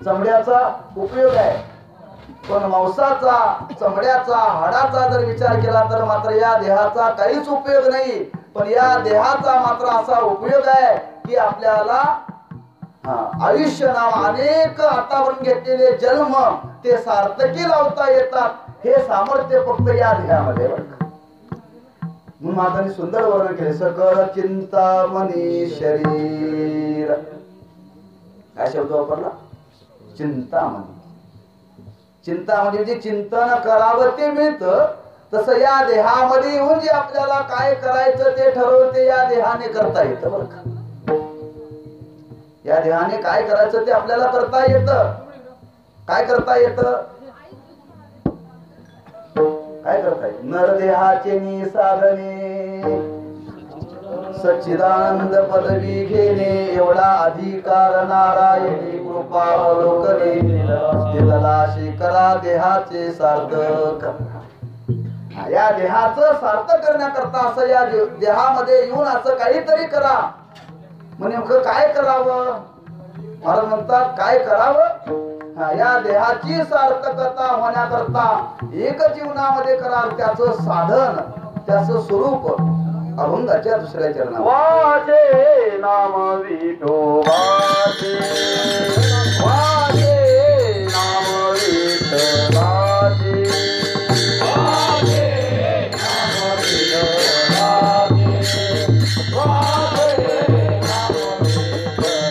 चमड्याचा उपयोग आहे, पण मांसाचा, चमड्याचा, हाडाचा जर विचार केला तर मात्र या देहाचा काहीच उपयोग नाही. पण या देहाचा मात्र असा उपयोग आहे की आपल्याला आयुष्य नाव अनेक आतापर्यंत घेतलेले जन्म ते सार्थकी लावता येतात. हे सामर्थ्य फक्त या देहामध्ये. म्हणून महाराजांनी सुंदर वर्णन केले. सकळ चिंतामणी शरीर. काय शब्द वापरला? चिंतामणी. चिंतामणी म्हणजे चिंतन करावं ते मिळतं. तसं या देहामध्ये येऊन जे आपल्याला काय करायचं ते ठरवते या देहाने करता येतं. बरं का? या देहाने काय करायचं ते आपल्याला करता येतं. काय करता येतं? काय करता येत? नरदेहाचे निसाधने सच्चिदानंद पदवी घेणे एवढा अधिकार नारायणी कृपा लोकने दिला. शेकरा देहाचे सार्थक. या देहाचं सार्थक करण्याकरता असं या देहामध्ये येऊन असं काहीतरी करा. म्हणजे नेमकं काय करावं? महाराज म्हणतात काय करावं? या देहाची सार्थकता होण्याकरता एक जीवनामध्ये करा. त्याचं साधन, त्याचं स्वरूप अभंगाच्या दुसऱ्या चरणात. वाजे नाम विठोबाचे, वाजे नाम विठ्ठलाचे, वाजे नाम विठ्ठलाचे, वाजे नाम विठ्ठलाचे.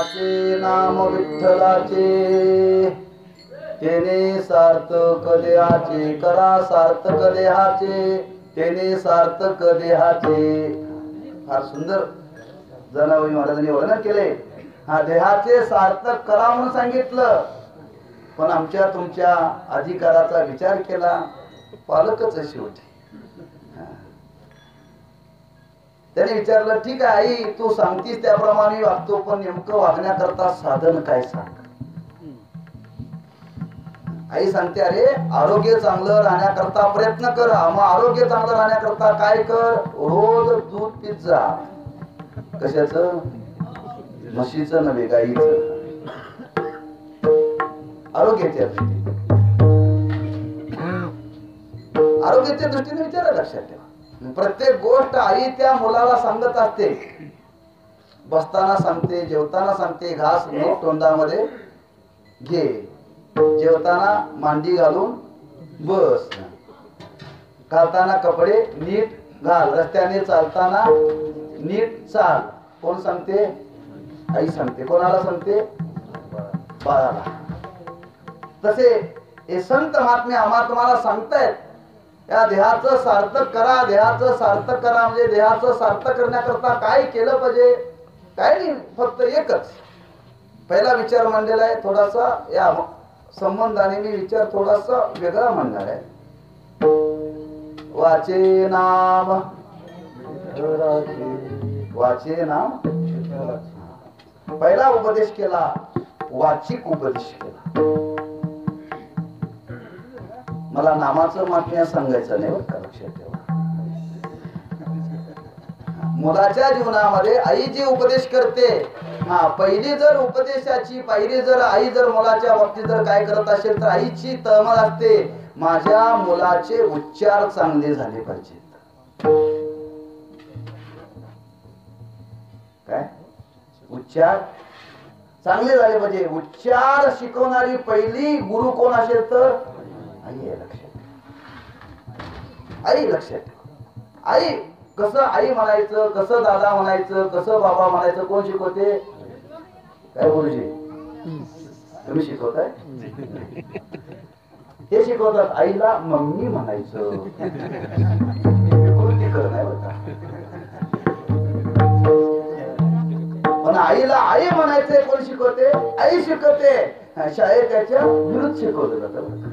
वाचे नाम विठ्ठलाचे तेने सार्थक देहाचे करा सार्थक देहाचे तेने सार्थक देहाचे. फार सुंदर जनाबाई महाराजांनी वर्णन केले. हा देहाचे सार्थक करा म्हणून सांगितलं, पण आमच्या तुमच्या अधिकाराचा विचार केला पालकच आहे शेवटी. त्याने विचारलं ठीक आहे आई तू सांगतीस त्याप्रमाणे वागतो, पण नेमकं वागण्याकरता साधन काय सांग. आई सांगते अरे आरोग्य चांगलं राहण्याकरता प्रयत्न कर. मग आरोग्य चांगलं राहण्याकरता काय कर, रोज दूध पीत जा. कशाचं, म्हशीचं नव्हे गाईचं. आरोग्याच्या दृष्टीने विचारा लक्षात ठेवा. प्रत्येक गोष्ट आई त्या मुलाला सांगत असते. बसताना सांगते, जेवताना सांगते घास नीट तोंडामध्ये घे, जेवताना मांडी घालून बस, घालताना कपडे नीट घाल, रस्त्याने चालताना नीट चाल. कोण सांगते, आई सांगते. कोणाला सांगते, बाळाला. तसे हे संत महात्मे आम्हा तुम्हाला सांगतायत या देहाचं सार्थक करा. देहाचं सार्थक करा म्हणजे देहाचं सार्थक करण्याकरता काय केलं पाहिजे, काय नाही, फक्त एकच पहिला विचार मांडलेला आहे. थोडासा या संबंधाने मी विचार थोडासा वेगळा मांडणार आहे. वाचे नाम, वाचे नाम. पहिला उपदेश केला वाचिक उपदेश केला. मला नामाचं महात्म्य सांगायचं नाही बरं का, लक्षात ठेवा. मुलाच्या जीवनामध्ये आई जी उपदेश करते, हा पहिली जर उपदेशाची पायरी जर आई जर मुलाच्या बाबतीत जर काय करत असेल तर आईची तळमळ असते माझ्या मुलाचे उच्चार चांगले झाले पाहिजेत. काय उच्चार चांगले झाले पाहिजे. उच्चार शिकवणारी पहिली गुरु कोण असेल तर आई आहे. लक्षात, आई लक्षात. आई कसं आई म्हणायचं, कसं दादा म्हणायचं, कसं बाबा म्हणायचं कोण शिकवते, काय गुरुजी तुम्ही शिकवताय. हे शिकवतात आईला मम्मी म्हणायचं. पण आईला आई म्हणायचंय कोण शिकवते, आई शिकवते. शाळेत त्याच्या विरुद्ध शिकवलं जातं.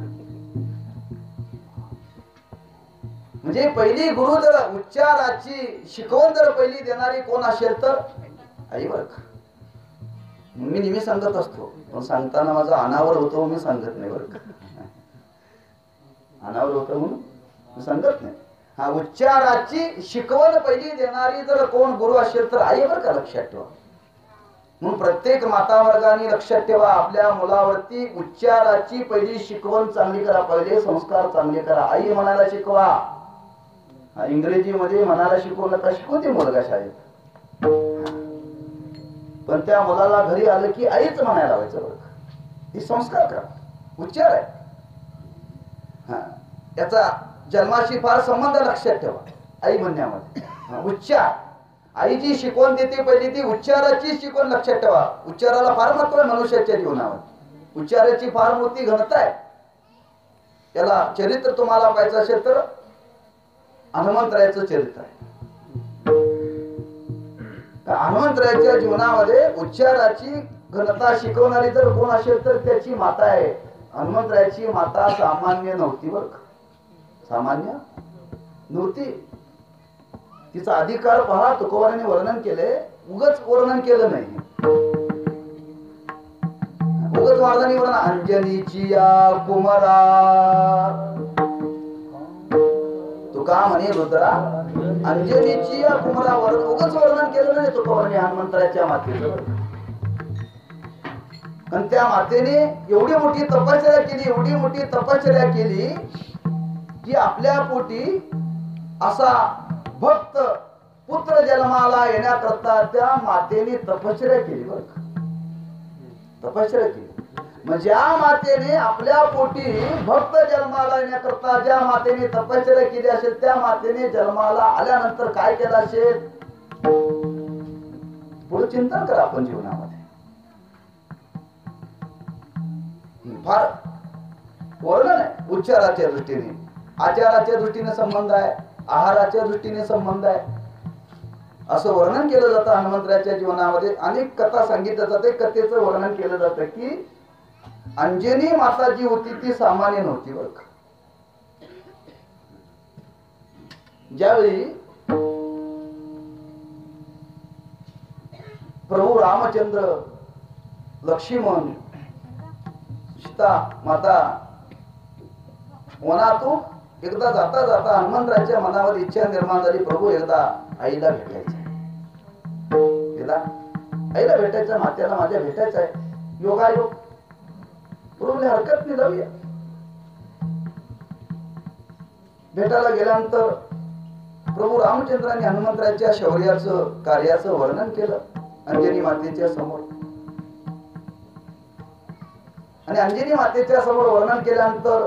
म्हणजे पहिली गुरु जर उच्चाराची शिकवण जर पहिली देणारी कोण असेल तर आई बरं का. मी नेहमी सांगत असतो, पण सांगताना माझा अनावर होतो, मी सांगत नाही बरं का. अनावर होतं म्हणून मी सांगत नाही. हा उच्चाराची शिकवण पहिली देणारी जर कोण गुरु असेल तर आई बरं का, लक्षात ठेवा. म्हणून प्रत्येक माता वर्गाने लक्षात ठेवा आपल्या मुलावरती उच्चाराची पहिली शिकवण चांगली करा, पहिले संस्कार चांगले करा. आई म्हणायला शिकवा. इंग्रजीमध्ये म्हणायला शिकवू नका, शिकवते मुलगा शाळेत, पण त्या मुलाला घरी आलं की आईच म्हणायला लावायचं बरं. ही संस्कार करा, उच्चार आहे. हा याचा जन्माशी फार संबंध लक्षात ठेवा. आई म्हणण्यामध्ये उच्चार, आई जी शिकवण देते पहिली ती उच्चाराची शिकवण लक्षात ठेवा. उच्चाराला फार महत्व आहे मनुष्याच्या जीवनावर. उच्चाराची फार मोठी घनता आहे. त्याला चरित्र तुम्हाला पाहायचं असेल तर हनुमंतरायाचं चरित्र आहे. हनुमंतरायाच्या जीवनामध्ये उच्चाराची घनता शिकवणारी जर कोण असेल तर त्याची माता आहे. हनुमंतरायाची माता सामान्य नव्हती बरं का, सामान्य नव्हती. तिचा अधिकार पहा, तुकोबाराने वर्णन केले, उगच वर्णन केलं नाही. उगच महाराजांनी वर्णन अंजनीची या कुमारा, तुका म्हणे रुद्रा अंजनीची या कुमारा, उगच वर्णन केलं नाही तुकोबाराने हनुमंतराच्या मातेचं. आणि त्या मातेने एवढी मोठी तपश्चर्या केली, एवढी मोठी तपश्चर्या केली की आपल्या पोटी असा भक्त पुत्र जन्माला येण्याकरता त्या मातेने तपश्चर्या केली बरं का, तपश्चर्या केली. मग ज्या मातेने आपल्या पोटी भक्त जन्माला येण्याकरता ज्या मातेने तपश्चर्या केली असेल त्या मातेने जन्माला आल्यानंतर काय केलं असेल, पुढे चिंतन करा आपण जीवनामध्ये. फार वर्णन आहे. उच्चाराच्या दृष्टीने, आचाराच्या दृष्टीने संबंध आहे, आहाराच्या दृष्टीने संबंध आहे, असं वर्णन केलं जातं हनुमंतरायाच्या जीवनामध्ये. अनेक कथा सांगितल्या जाते. कथेचं वर्णन केलं जातं की अंजनी माता जी होती ती सामान्य नव्हती बरं का. ज्यावेळी प्रभू रामचंद्र, लक्ष्मण, सीता माता वनातून एकदा जाता जाता हनुमंतरायाच्या मनावर इच्छा निर्माण झाली, प्रभू एकदा आईला भेटायचं, आईला भेटायचं, मात्याला माझ्या भेटायचं आहे. योगायोग. प्रभूने हरकत नाही, जाऊया. भेटायला गेल्यानंतर प्रभू रामचंद्रांनी हनुमंतरायाच्या शौर्याचं, कार्याचं वर्णन केलं अंजनी मातेच्या समोर. आणि अंजनी मातेच्या समोर वर्णन केल्यानंतर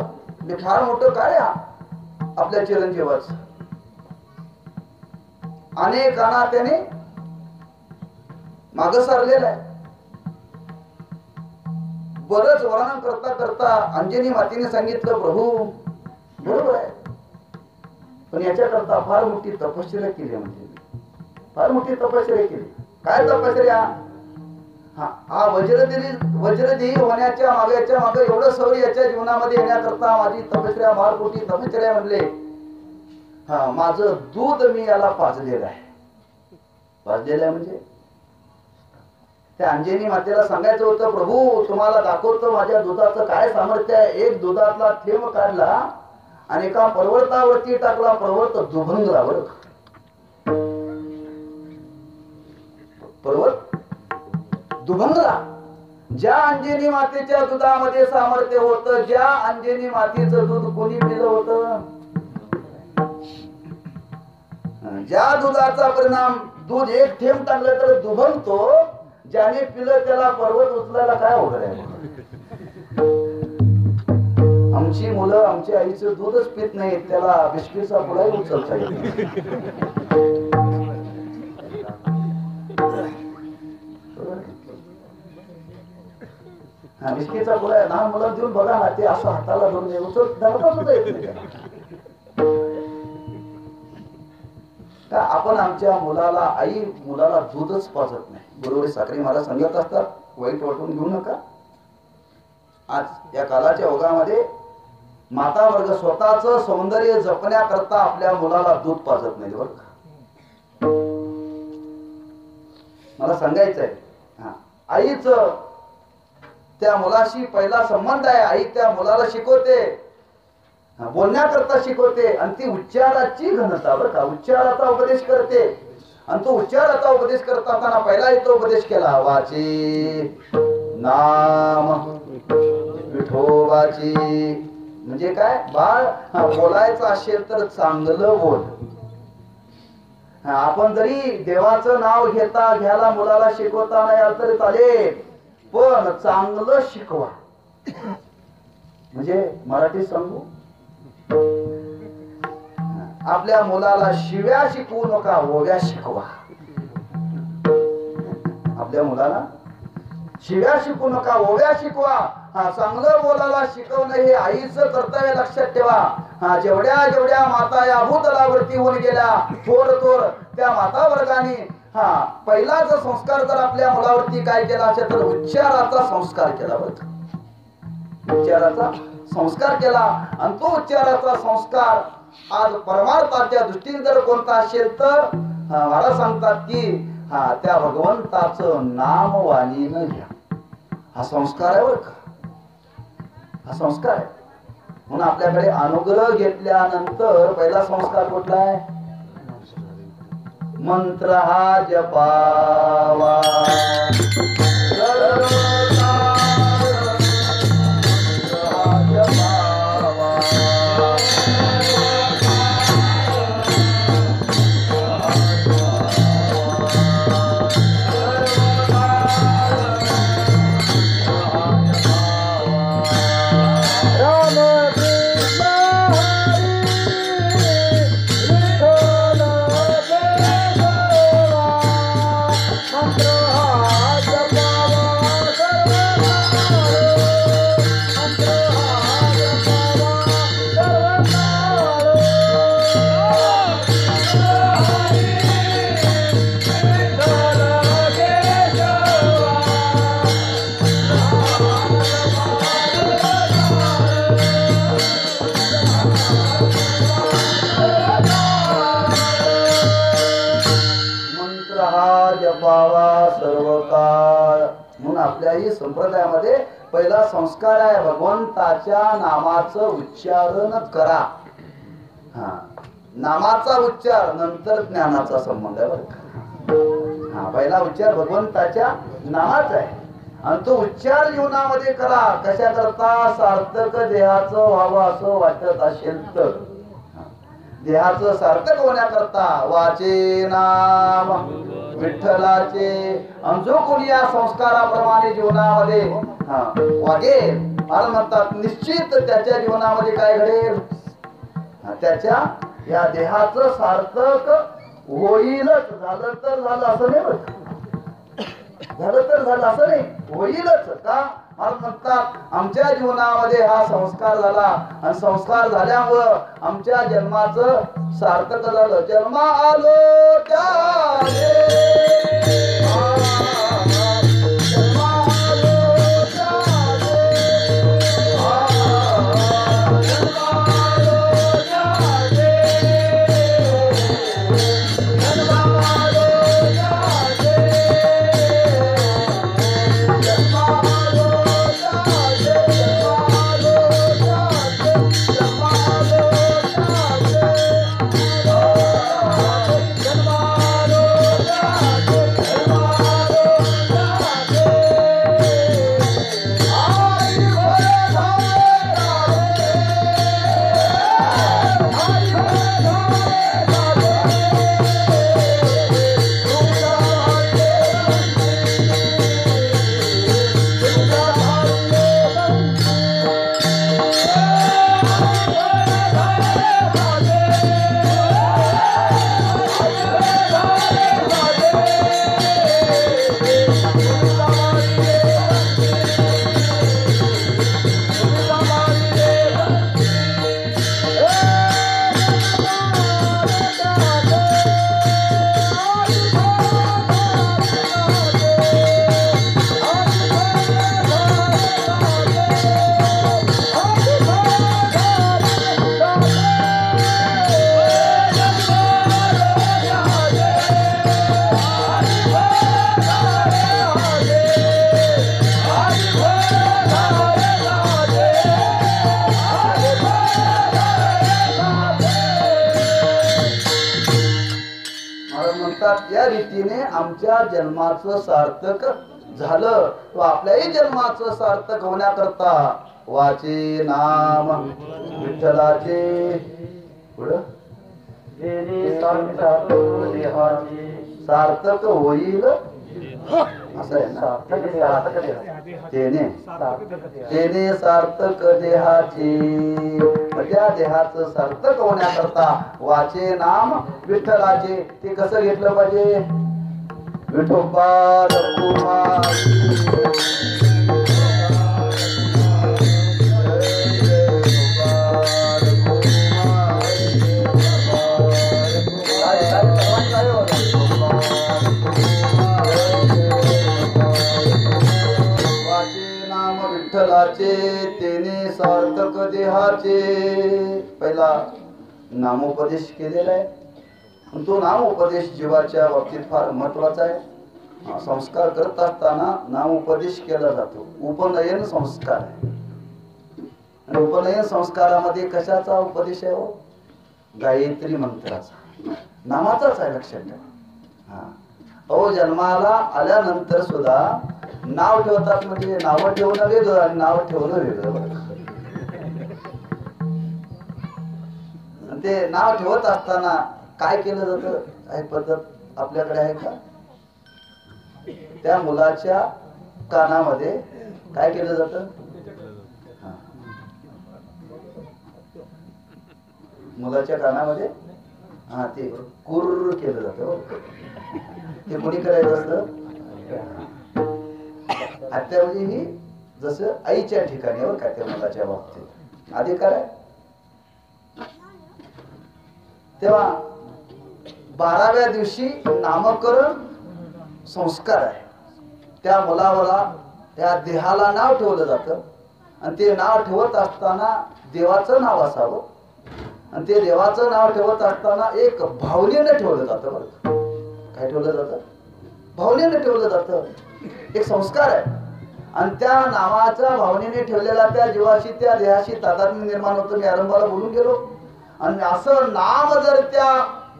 फार मोठं काय आपल्या चिरंजीवाच अनेकांना त्याने माग सारलेलं आहे. बरंच वर्णन करता करता अंजनी मातेने सांगितलं, प्रभू बरोबर आहे, पण याच्याकरता फार मोठी तपश्चर्या केली. म्हणजे फार मोठी तपश्चर्या केली. काय तपश्चर्या? हा वज्रदेही होण्याच्या मागे एवढं शौर्य याच्या जीवनामध्ये येण्याकरता माझी तपश्चर्या, फार मोठी तपश्चर्या म्हणले. माझं दूध मी याला पाजलेलं आहे. पाजलेलं आहे म्हणजे त्या अंजनी मातेला सांगायचं होतं, प्रभू तुम्हाला दाखवतो माझ्या दुधाचं काय सामर्थ्य आहे. एक दुधातला थेंब काढला आणि एका पर्वतावरती टाकला, पर्वत दुभंगला. बरं, पर्वत दुभंगला. ज्या अंजनी मातेच्या दुधामध्ये सामर्थ्य होतं, ज्या अंजनी मातेचं दूध कोणी पिलं होतं, ज्या दुधाचा परिणाम, दूध एक थेंब टाकलं तर दुभंगतो, ज्याने पिलं त्याला पर्वत उचलायला काय अवघड आहे. आमची मुलं आमच्या आईचं दूधच पित नाहीत, त्याला बिस्किटचा पुढाही उचलता येत नाही. बिस्किटचा पुढा लहान मुलांना देऊन बघा ना, ते असं हाताला धरून धरता सुद्धा येत नाही. का आपण आमच्या मुलाला, आई मुलाला दूधच पाजत नाही. बरोबर साखरी मला सांगत असतात, वाईट वाटून घेऊ नका. आज या कालाच्या ओघामध्ये माता वर्ग स्वतःच सौंदर्य जपण्याकरता आपल्या मुलाला दूध पाजत नाही. बरं का, मला सांगायचं आहे, आईच त्या मुलाशी पहिला संबंध आहे. आई त्या मुलाला शिकवते, बोलण्याकरता शिकवते, आणि ती उच्चाराची घनता, बरं का, उच्चाराचा उपदेश करते. आणि तो उच्चाराचा उपदेश करत असताना पहिला तो उपदेश केला, वाचे नाम विठोबाची. म्हणजे काय, बाळ बोलायचं असेल तर चांगलं बोल. आपण जरी देवाचं नाव घ्यायला मुलाला शिकवता नाही आलं तरी चालेल, पण चांगलं शिकवा. म्हणजे मराठी सांगू, आपल्या मुलाला शिव्या शिकवू नका, ओव्या शिकवा. आपल्या मुलाला शिव्या शिकवू नका, ओव्या शिकवा. चांगलं बोलायला शिकवणं हे आईचं कर्तव्य, लक्षात ठेवा. जेवढ्या जेवढ्या माता या भूतलावरती होऊन गेल्या, थोर त्या माता वर्गाने पहिला जर संस्कार जर आपल्या मुलावरती काय केला असेल तर उच्चाराचा संस्कार केला. उच्चाराचा संस्कार केला. आणि तो उच्चाराचा संस्कार आज परमार्थाच्या दृष्टीने जर कोणता असेल तर मला सांगतात की त्या भगवंताचं नाम वाणीनं घ्या. हा संस्कार आहे बरं का, हा संस्कार आहे. म्हणून आपल्याकडे अनुग्रह घेतल्यानंतर पहिला संस्कार कुठला आहे, मंत्र हा जपावा. Mantra काळ म्हणून आपल्याही संप्रदायामध्ये पहिला संस्कार आहे भगवंताच्या नामाचं उच्चारण करा. हा, नामाचा उच्चार नंतर ज्ञानाचा संबंध आहे बरं का. हा, पहिला उच्चार भगवंताच्या नामाचा आहे आणि तो उच्चार जीवनामध्ये करा. कशा करता? सार्थक देहाचं व्हावं असं वाटत असेल तर. देहाचं सार्थक होण्याकरता वाचे नाम विठ्ठलाचे. आणि जो कोणी या संस्काराप्रमाणे जीवनामध्ये वागेल आणि म्हणतात निश्चित त्याच्या जीवनामध्ये काय घडेल? त्याच्या या देहाचं सार्थक होईलच. झालं तर झालं असं नाही बरं. झालं तर झालं असं नाही, होईलच. का? म्हणतात आमच्या जीवनामध्ये हा संस्कार झाला आणि संस्कार झाल्यामुळं आमच्या जन्माचं सार्थक झालं. जन्मा आलो त्याने या रीतीने आमच्या जन्माचं सार्थक झालं. तो आपल्याही जन्माचं सार्थक होण्याकरता वाचे नाम विठ्ठलाचे पुढं सार्थक होईल असं आहे ना. तेने सार्थक देहाचे. त्या देहाचं सार्थक होण्याकरता वाचे नाम विठ्ठलाचे. ते कसं घेतलं पाहिजे? विठोबा विठ्ठलाचे तेने सार्थक देहाचे. पहिला नामोपदेश केलेला आहे. तो नामोपदेश जीवाच्या बाबतीत फार महत्वाचा आहे. संस्कार करत असताना नामोपदेश केला जातो. उपनयन संस्कार आहे. आणि उपनयन संस्कारामध्ये कशाचा उपदेश आहे? गायत्री मंत्राचा, नामाचाच आहे. लक्षात ठेवा. अहो, जन्माला आल्यानंतर सुद्धा नाव ठेवतात. म्हणजे नाव ठेवणं वेगळं आणि नाव ठेवणं वेगळं. ते नाव ठेवत असताना काय केलं जातं? काही पद्धत आपल्याकडे आहे का? त्या मुलाच्या कानामध्ये काय केलं जातं? मुलाच्या कानामध्ये ते कुर्र केलं जातं. ते कोणी करायचं असतं? आत्या म्हणजे ही जसं आईच्या ठिकाणी बरं का, त्या मुलाच्या बाबतीत अधिकार आहे. तेव्हा 12व्या दिवशी नामकरण संस्कार आहे. त्या मुलाला, त्या देहाला नाव ठेवलं जातं. आणि ते नाव ठेवत असताना देवाचं नाव असावं. आणि ते देवाचं नाव ठेवत असताना एक भावनेनं ठेवलं जातं. बरं, काय ठेवलं जातं? भावनेनं ठेवलं जातं. एक संस्कार आहे आणि त्या नावाच्या भावनेने ठेवलेला त्या जीवाशी त्या देहाशी तादात्म्य निर्माण होतं. मी आरंभाला बोलून गेलो. आणि असं नाम जर त्या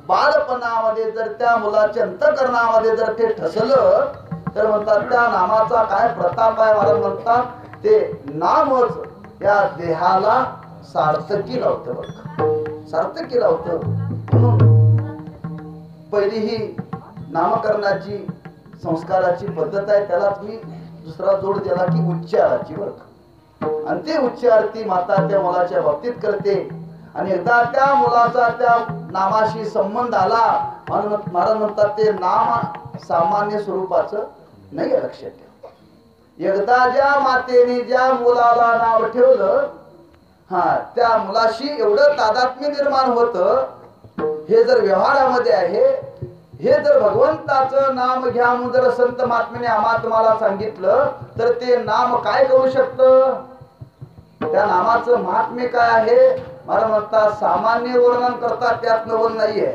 बालपणामध्ये जर त्या मुलाच्या अंतःकरणामध्ये जर ते ठसलं तर म्हणतात त्या नामाचा काय प्रताप आहे. महाराज म्हणतात ते नामच या देहाला सार्थकी लावतं बघ, सार्थकी लावतं. म्हणून पहिली ही नामकरणाची संस्काराची पद्धत आहे. त्यालाच मी दुसरा जोड दिला की उच्चाराची बरं. आणि ते उच्चार ती माता त्या मुलाच्या बाबतीत करते. आणि एकदा त्या मुलाचा त्या नामाशी संबंध आला महाराज म्हणतात ते नाम सामान्य स्वरूपाचं नाही, लक्षात ठेव. एकदा ज्या मातेने ज्या मुलाला नाव ठेवलं त्या मुलाशी एवढं तादात्म्य निर्माण होतं. हे जर व्यवहारामध्ये आहे, हे जर भगवंताचं नाम घ्या म्हणून जर संत महात्म्याने आम्हा तुम्हाला सांगितलं तर ते नाम काय करू शकतं. त्या नामाचं महात्म्य काय आहे. मला म्हणतात सामान्य वर्णन करतात त्यात नवल नाहीये.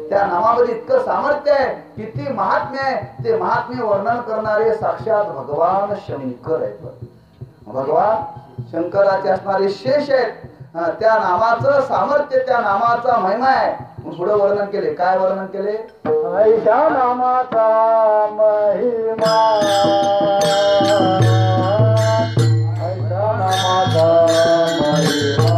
त्या नामामध्ये इतकं सामर्थ्य आहे, किती महात्म्य आहे. ते महात्म्य वर्णन करणारे साक्षात भगवान शंकर आहेत. भगवान शंकराचे असणारे शेष आहेत. त्या नामाचं सामर्थ्य, त्या नामाचा महिमा आहे. पुढे वर्णन केले. काय वर्णन केले. ऐशा नामाचा महिमा, ऐशा नामाचा महिमा,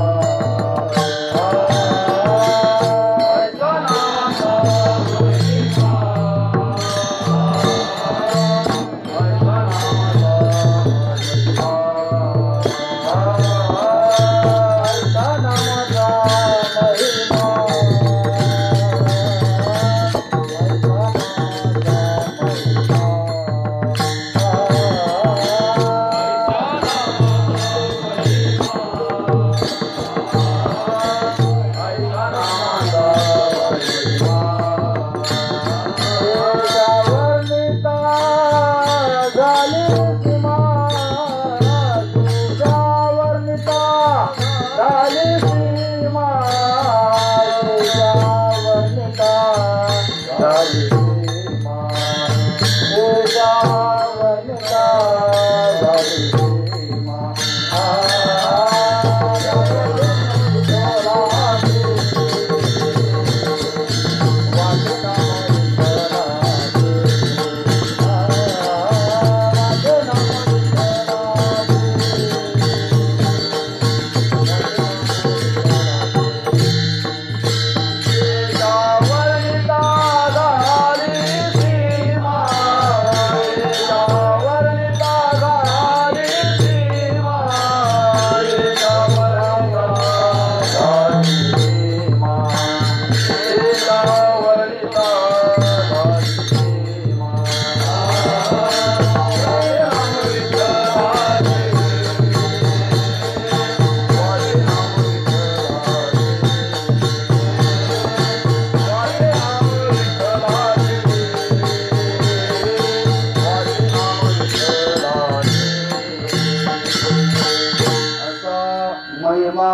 ऐशा नामाचा महिमा,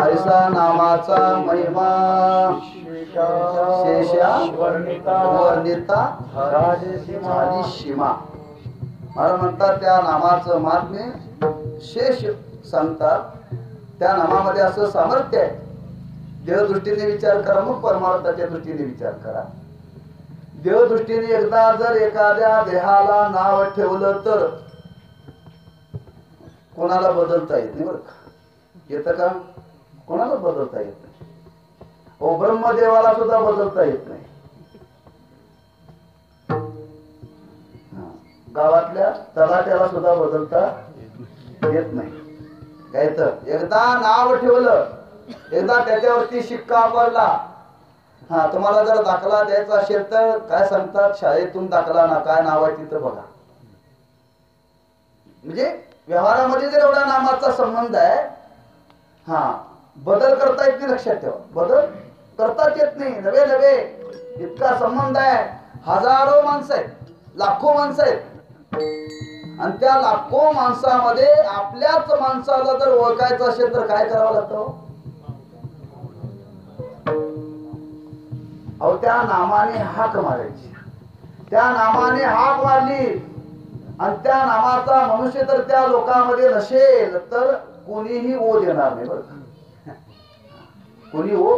ऐशा नामाचा महिमा, ऐसा नामाचा महिमा शेषा वर्णिता झाली सीमा. मला म्हणतात त्या नामाचं महात्म्य शेष सांगतात. त्या नामामध्ये असं सामर्थ्य आहे. देहदृष्टीने विचार करा, मग परमार्थाच्या दृष्टीने विचार करा. देहदृष्टीने एकदा जर एखाद्या देहाला नाव ठेवलं तर कोणाला बदलता येत नाही बरं का. येतं का. कोणाला बदलता येत नाही. ओ ब्रह्मदेवाला सुद्धा बदलता येत नाही. गावातल्या तलाट्याला सुद्धा बदलता येत नाही. काय तर एकदा नाव ठेवलं, एकदा त्याच्यावरती शिक्का पडला. तुम्हाला जर दाखला द्यायचा असेल तर काय सांगतात, शाळेतून दाखला ना, काय नाव आहे तिथं बघा. म्हणजे व्यवहारामध्ये जर एवढा नामाचा संबंध आहे, बदल करता येत नाही. लक्षात ठेवा, बदल करताच येत नाही. नवे नवे इतका संबंध आहे. हजारो माणसं आहेत, लाखो माणसं आहेत. आणि त्या लाखो माणसामध्ये आपल्याच माणसाला जर ओळखायचं असेल तर काय करावं लागतं. अहो त्या नामाने हाक मारायची. त्या नामाने हाक मारली आणि त्या नामाचा मनुष्य तर त्या लोकांमध्ये नसेल तर कोणीही ओ देणार नाही बरं का? कोणी ओ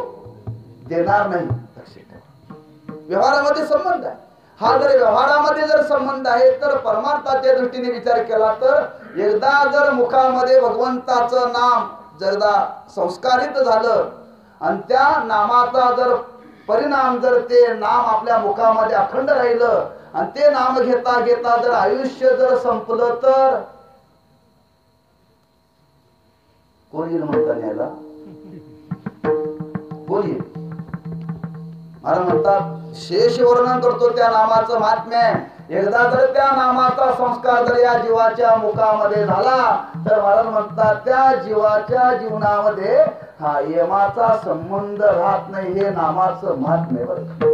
देणार नाही. लक्षात ठेवा. व्यवहारामध्ये संबंध आहे. हा जर व्यवहारामध्ये जर संबंध आहे तर परमार्थाच्या दृष्टीने विचार केला तर एकदा जर मुखामध्ये भगवंताचं नाम जरदा संस्कारित झालं आणि त्या नामाचा जर परिणाम जर ते नाम आपल्या मुखामध्ये अखंड राहिलं आणि ते नाम घेता घेता जर आयुष्य जर संपलं तर कोण येईल म्हणता न्यायला? कोण येईल? मला म्हणतात शेष वर्णन करतो त्या नामाचं महात्म्य. एकदा जर त्या नामाचा संस्कार जर या जीवाच्या मुखामध्ये झाला तर महाराज म्हणतात त्या जीवाच्या जीवनामध्ये हा यमाचा संबंध राहत नाही. हे नामाचं महात्म्य बरं का?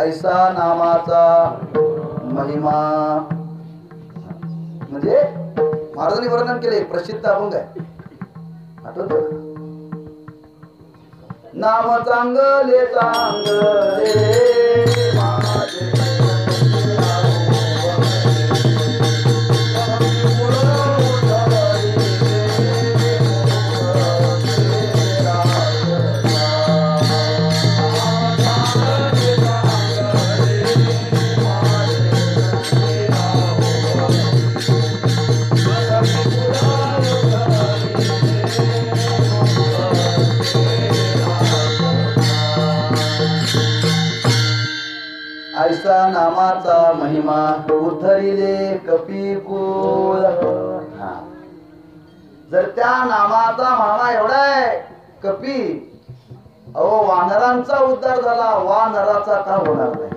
ऐसा नामाचा महिमा म्हणजे महाराजांनी वर्णन केले. प्रसिद्ध अभंग आहे, आठवत नाम चांगले चांगले माझे ऐसा नामाचा महिमा उद्धरिले कपिकुल. जर त्या नामाचा महिमा एवढा आहे कपी अहो वानरांचा उद्धार झाला, वानराचा का होणार नाही?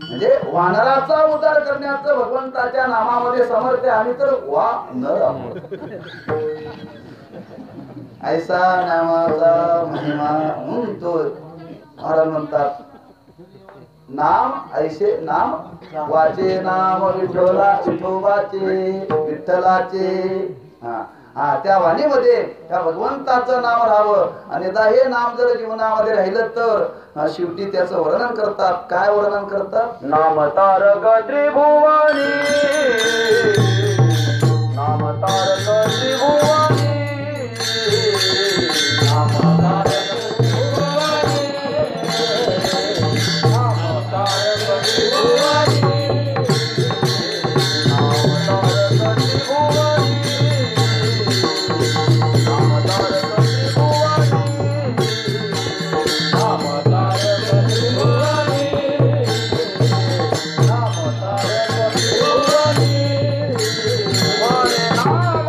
म्हणजे वानराचा उद्धार करण्याचं भगवंताच्या नामामध्ये समर्थ आहे. आम्ही तर वानर आहोत. ऐसा नामाचा महिमा म्हणून तो महाराज म्हणतात नाम ऐसे नाम वाचे नाम विठोला विठोबाचे विठ्ठलाचे. त्या वाणीमध्ये त्या भगवंताचं नाव राहावं आणि हे नाम जर जीवनामध्ये राहिलं तर शेवटी त्याचं वर्णन करतात. काय वर्णन करतात? नाम तारक त्रिभुवनी, नाम तारक त्रिभुवनी, नाम तारक त्रिभुवनी, नाम तारक त्रिभुवनी, नाम तारक त्रिभुवनी, नाम तारक त्रिभुवनी, नाम तारक त्रिभुवनी, नाम तारक त्रिभुवनी, वर नाम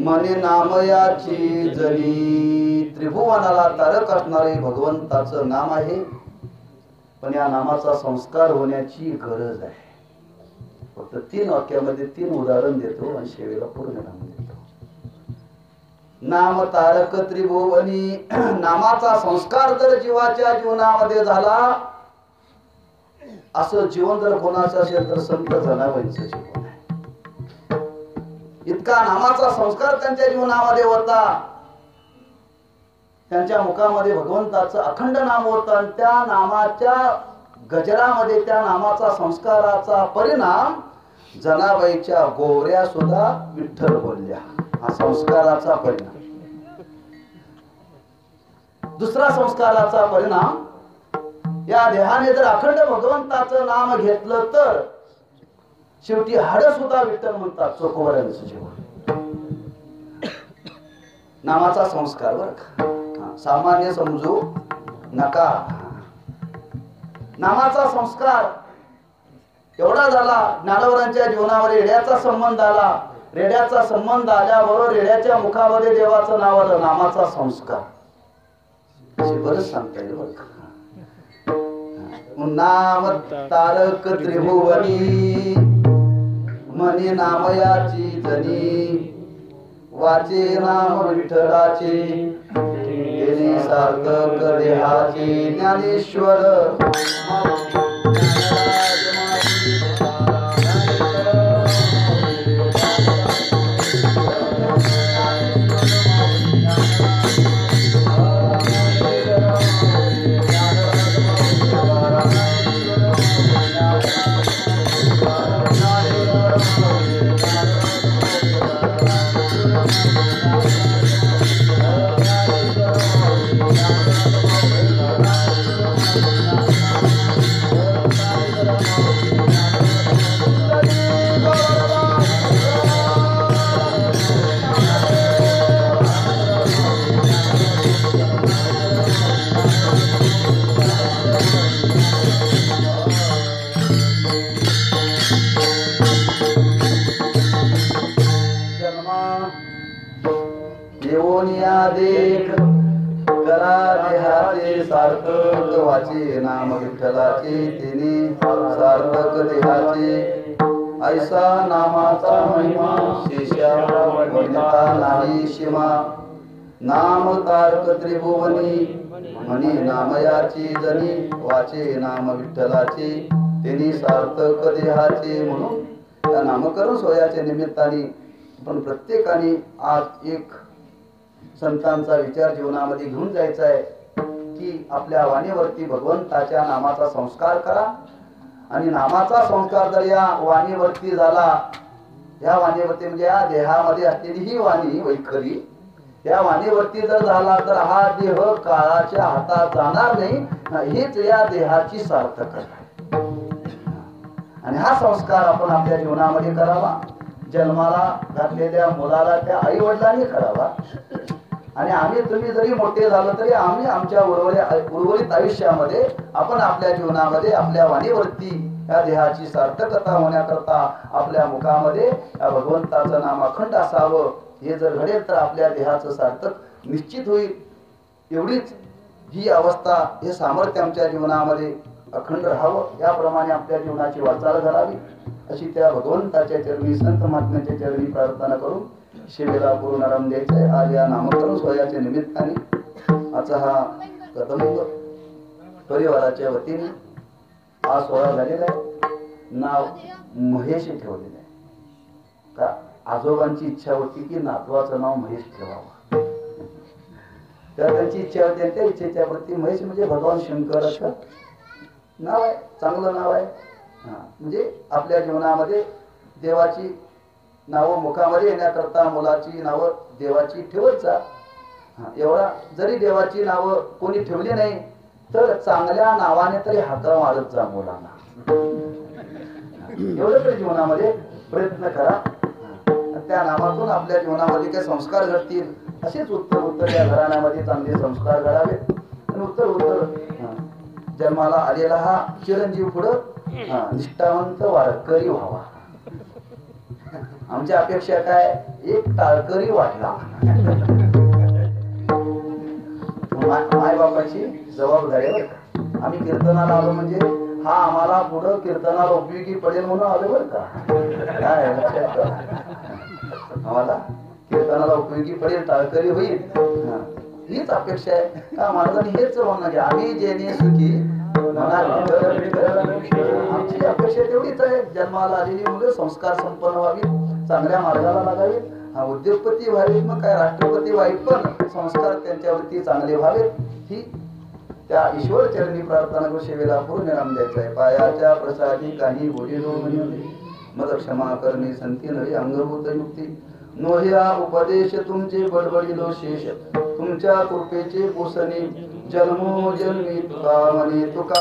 मने नामयाची जनी त्रिभुवनाला तारक असणारे भगवंताचं नाम आहे. पण या नामाचा संस्कार होण्याची गरज आहे. फक्त 3 वाक्यामध्ये 3 उदाहरण देतो आणि शेवेला पूर्ण नाम देतो. नाम तारक त्रिभुवनी. नामाचा संस्कार जर जीवाच्या जीवनामध्ये झाला, असं जीवन जर कोणाचं असेल तर संत जनाबाईंचं जीवन आहे. इतका नामाचा संस्कार त्यांच्या जीवनामध्ये होता. त्यांच्या मुखामध्ये भगवंताचं अखंड नाम होतं आणि त्या नामाच्या गजरामध्ये त्या नामाचा संस्काराचा परिणाम जनाबाईच्या गोवऱ्या सुद्धा विठ्ठल बोलल्या. हा संस्काराचा परिणाम. दुसरा संस्काराचा परिणाम, या देहाने जर अखंड भगवंताचं नाम घेतलं तर शेवटी हाड सुद्धा विठ्ठल म्हणतात. चोखोवऱ्यांचं जीवन नामाचा संस्कार बर का, सामान्य समजू नका. नामाचा संस्कार एवढा झाला. ज्ञानवरांच्या जीवनावर रेड्याचा संबंध आला. रेड्याचा संबंध आल्याबरोबर रेड्याच्या मुखामध्ये देवाचं नाव आलं. नामाचा संस्कार असे बरंच सांगता येईल बरं का. नाम तारक त्रिभुवनी मनी नामयाची जनी वाचे नाम विठ्ठलाचे केले सार्थक देहाचे ज्ञानेश्वर सार्थक वाचे नाम विठ्ठलाचे तिने सार्थक देहाचे ऐसा नामाचा महिमा शेषा वर्णिता नाही सीमा. नाम तारक त्रिभुवनी मनी नामयाची जनी वाचे नाम विठ्ठलाचे तिने सार्थक देहाचे. म्हणून त्या नामकरण सोहळ्याच्या निमित्ताने पण प्रत्येकाने आज एक संतांचा विचार जीवनामध्ये घेऊन जायचा आहे की आपल्या वाणीवरती भगवंताच्या नामाचा संस्कार करा. आणि नामाचा संस्कार जर या वाणीवरती झाला, या वाणीवरती म्हणजे या देहामध्ये असलेली ही वाणी वैखरी, या वाणीवरती जर झाला तर हा देह काळाच्या हातात जाणार नाही. हीच या देहाची सार्थकता आहे. आणि हा संस्कार आपण आपल्या जीवनामध्ये करावा. जन्माला घातलेल्या मुलाला त्या आई वडिलांनी करावा. आणि आम्ही तुम्ही जरी मोठे झालो तरी आम्ही आमच्या उर्वरित आयुष्यामध्ये आपण आपल्या जीवनामध्ये आपल्या वाणीवरती या देहाची सार्थकता होण्याकरता आपल्या मुखामध्ये या भगवंताचं नाम अखंड असावं. हे जर घडेल तर आपल्या देहाचं सार्थक निश्चित होईल. एवढीच ही अवस्था, हे सामर्थ्य आमच्या जीवनामध्ये अखंड राहावं. याप्रमाणे आपल्या जीवनाची वाटचाल घडावी अशी त्या भगवंताच्या चरणी संत महात्म्याच्या चरणी प्रार्थना करून शिवेला पूर्णाराम द्यायचंय. आज या नामकरण सोहळ्याच्या निमित्ताने आजचा हा कदंब परिवाराच्या वतीने हा सोहळा झालेला आहे. नाव महेश ठेवलेलं आहे. का आजोबांची इच्छा होती की नातवाचं नाव महेश ठेवावं. तर त्यांची इच्छा होती आणि त्या इच्छेच्या प्रती महेश म्हणजे भगवान शंकराचं नाव आहे. चांगलं नाव आहे. म्हणजे आपल्या जीवनामध्ये देवाची नावं मुखामध्ये येण्याकरता मुलाची नावं देवाची ठेवत जा. एवढा जरी देवाची नावं कोणी ठेवली नाही तर चांगल्या नावाने तरी हाका मारत जा मुलांना. एवढं तरी जीवनामध्ये प्रयत्न करा. त्या नावातून आपल्या जीवनामध्ये काही संस्कार घडतील. असेच उत्तर उत्तर या घराण्यामध्ये चांगले संस्कार घडावेत. आणि उत्तर उत्तर जन्माला आलेला हा चिरंजीव पुढं निष्ठावंत वारकरी व्हावा. आमची अपेक्षा काय? एक टाळकरी वाटला. माय बापाची जबाबदारी बरं का. आम्ही कीर्तनाला आलो म्हणजे हा आम्हाला पुढं कीर्तनाला उपयोगी पडेल म्हणून आलो बरं का. काय लक्षात ठेवा. आम्हाला कीर्तनाला उपयोगी पडेल, टाळकरी होईल, हीच अपेक्षा आहे. का महाराजांनी हेच म्हणणं की आम्ही जेणे सुखी आमची अपेक्षा तेवढीच आहे. जन्माला आलेली मुलं संस्कार संपन्न व्हावीत, चांगल्या मार्गाला लागावीत, उद्योगपती व्हावीत, मग काय राष्ट्रपती व्हावीत, पण संस्कार त्यांच्यावरती चांगले व्हावेत. ही त्या ईश्वर चरणी प्रार्थना सेवेला पूर्ण नाम द्यायचं आहे. पायाच्या प्रसादी काही बोलिलो म्हणे, मग क्षमा करणे संती नवी अंगभूत युक्ती, नोह्या उपदेश तुमचे बडबडिलो शेष, तुमच्या कृपेचे पोसणे जन्मोजन्मी तुका म्हणे तुका.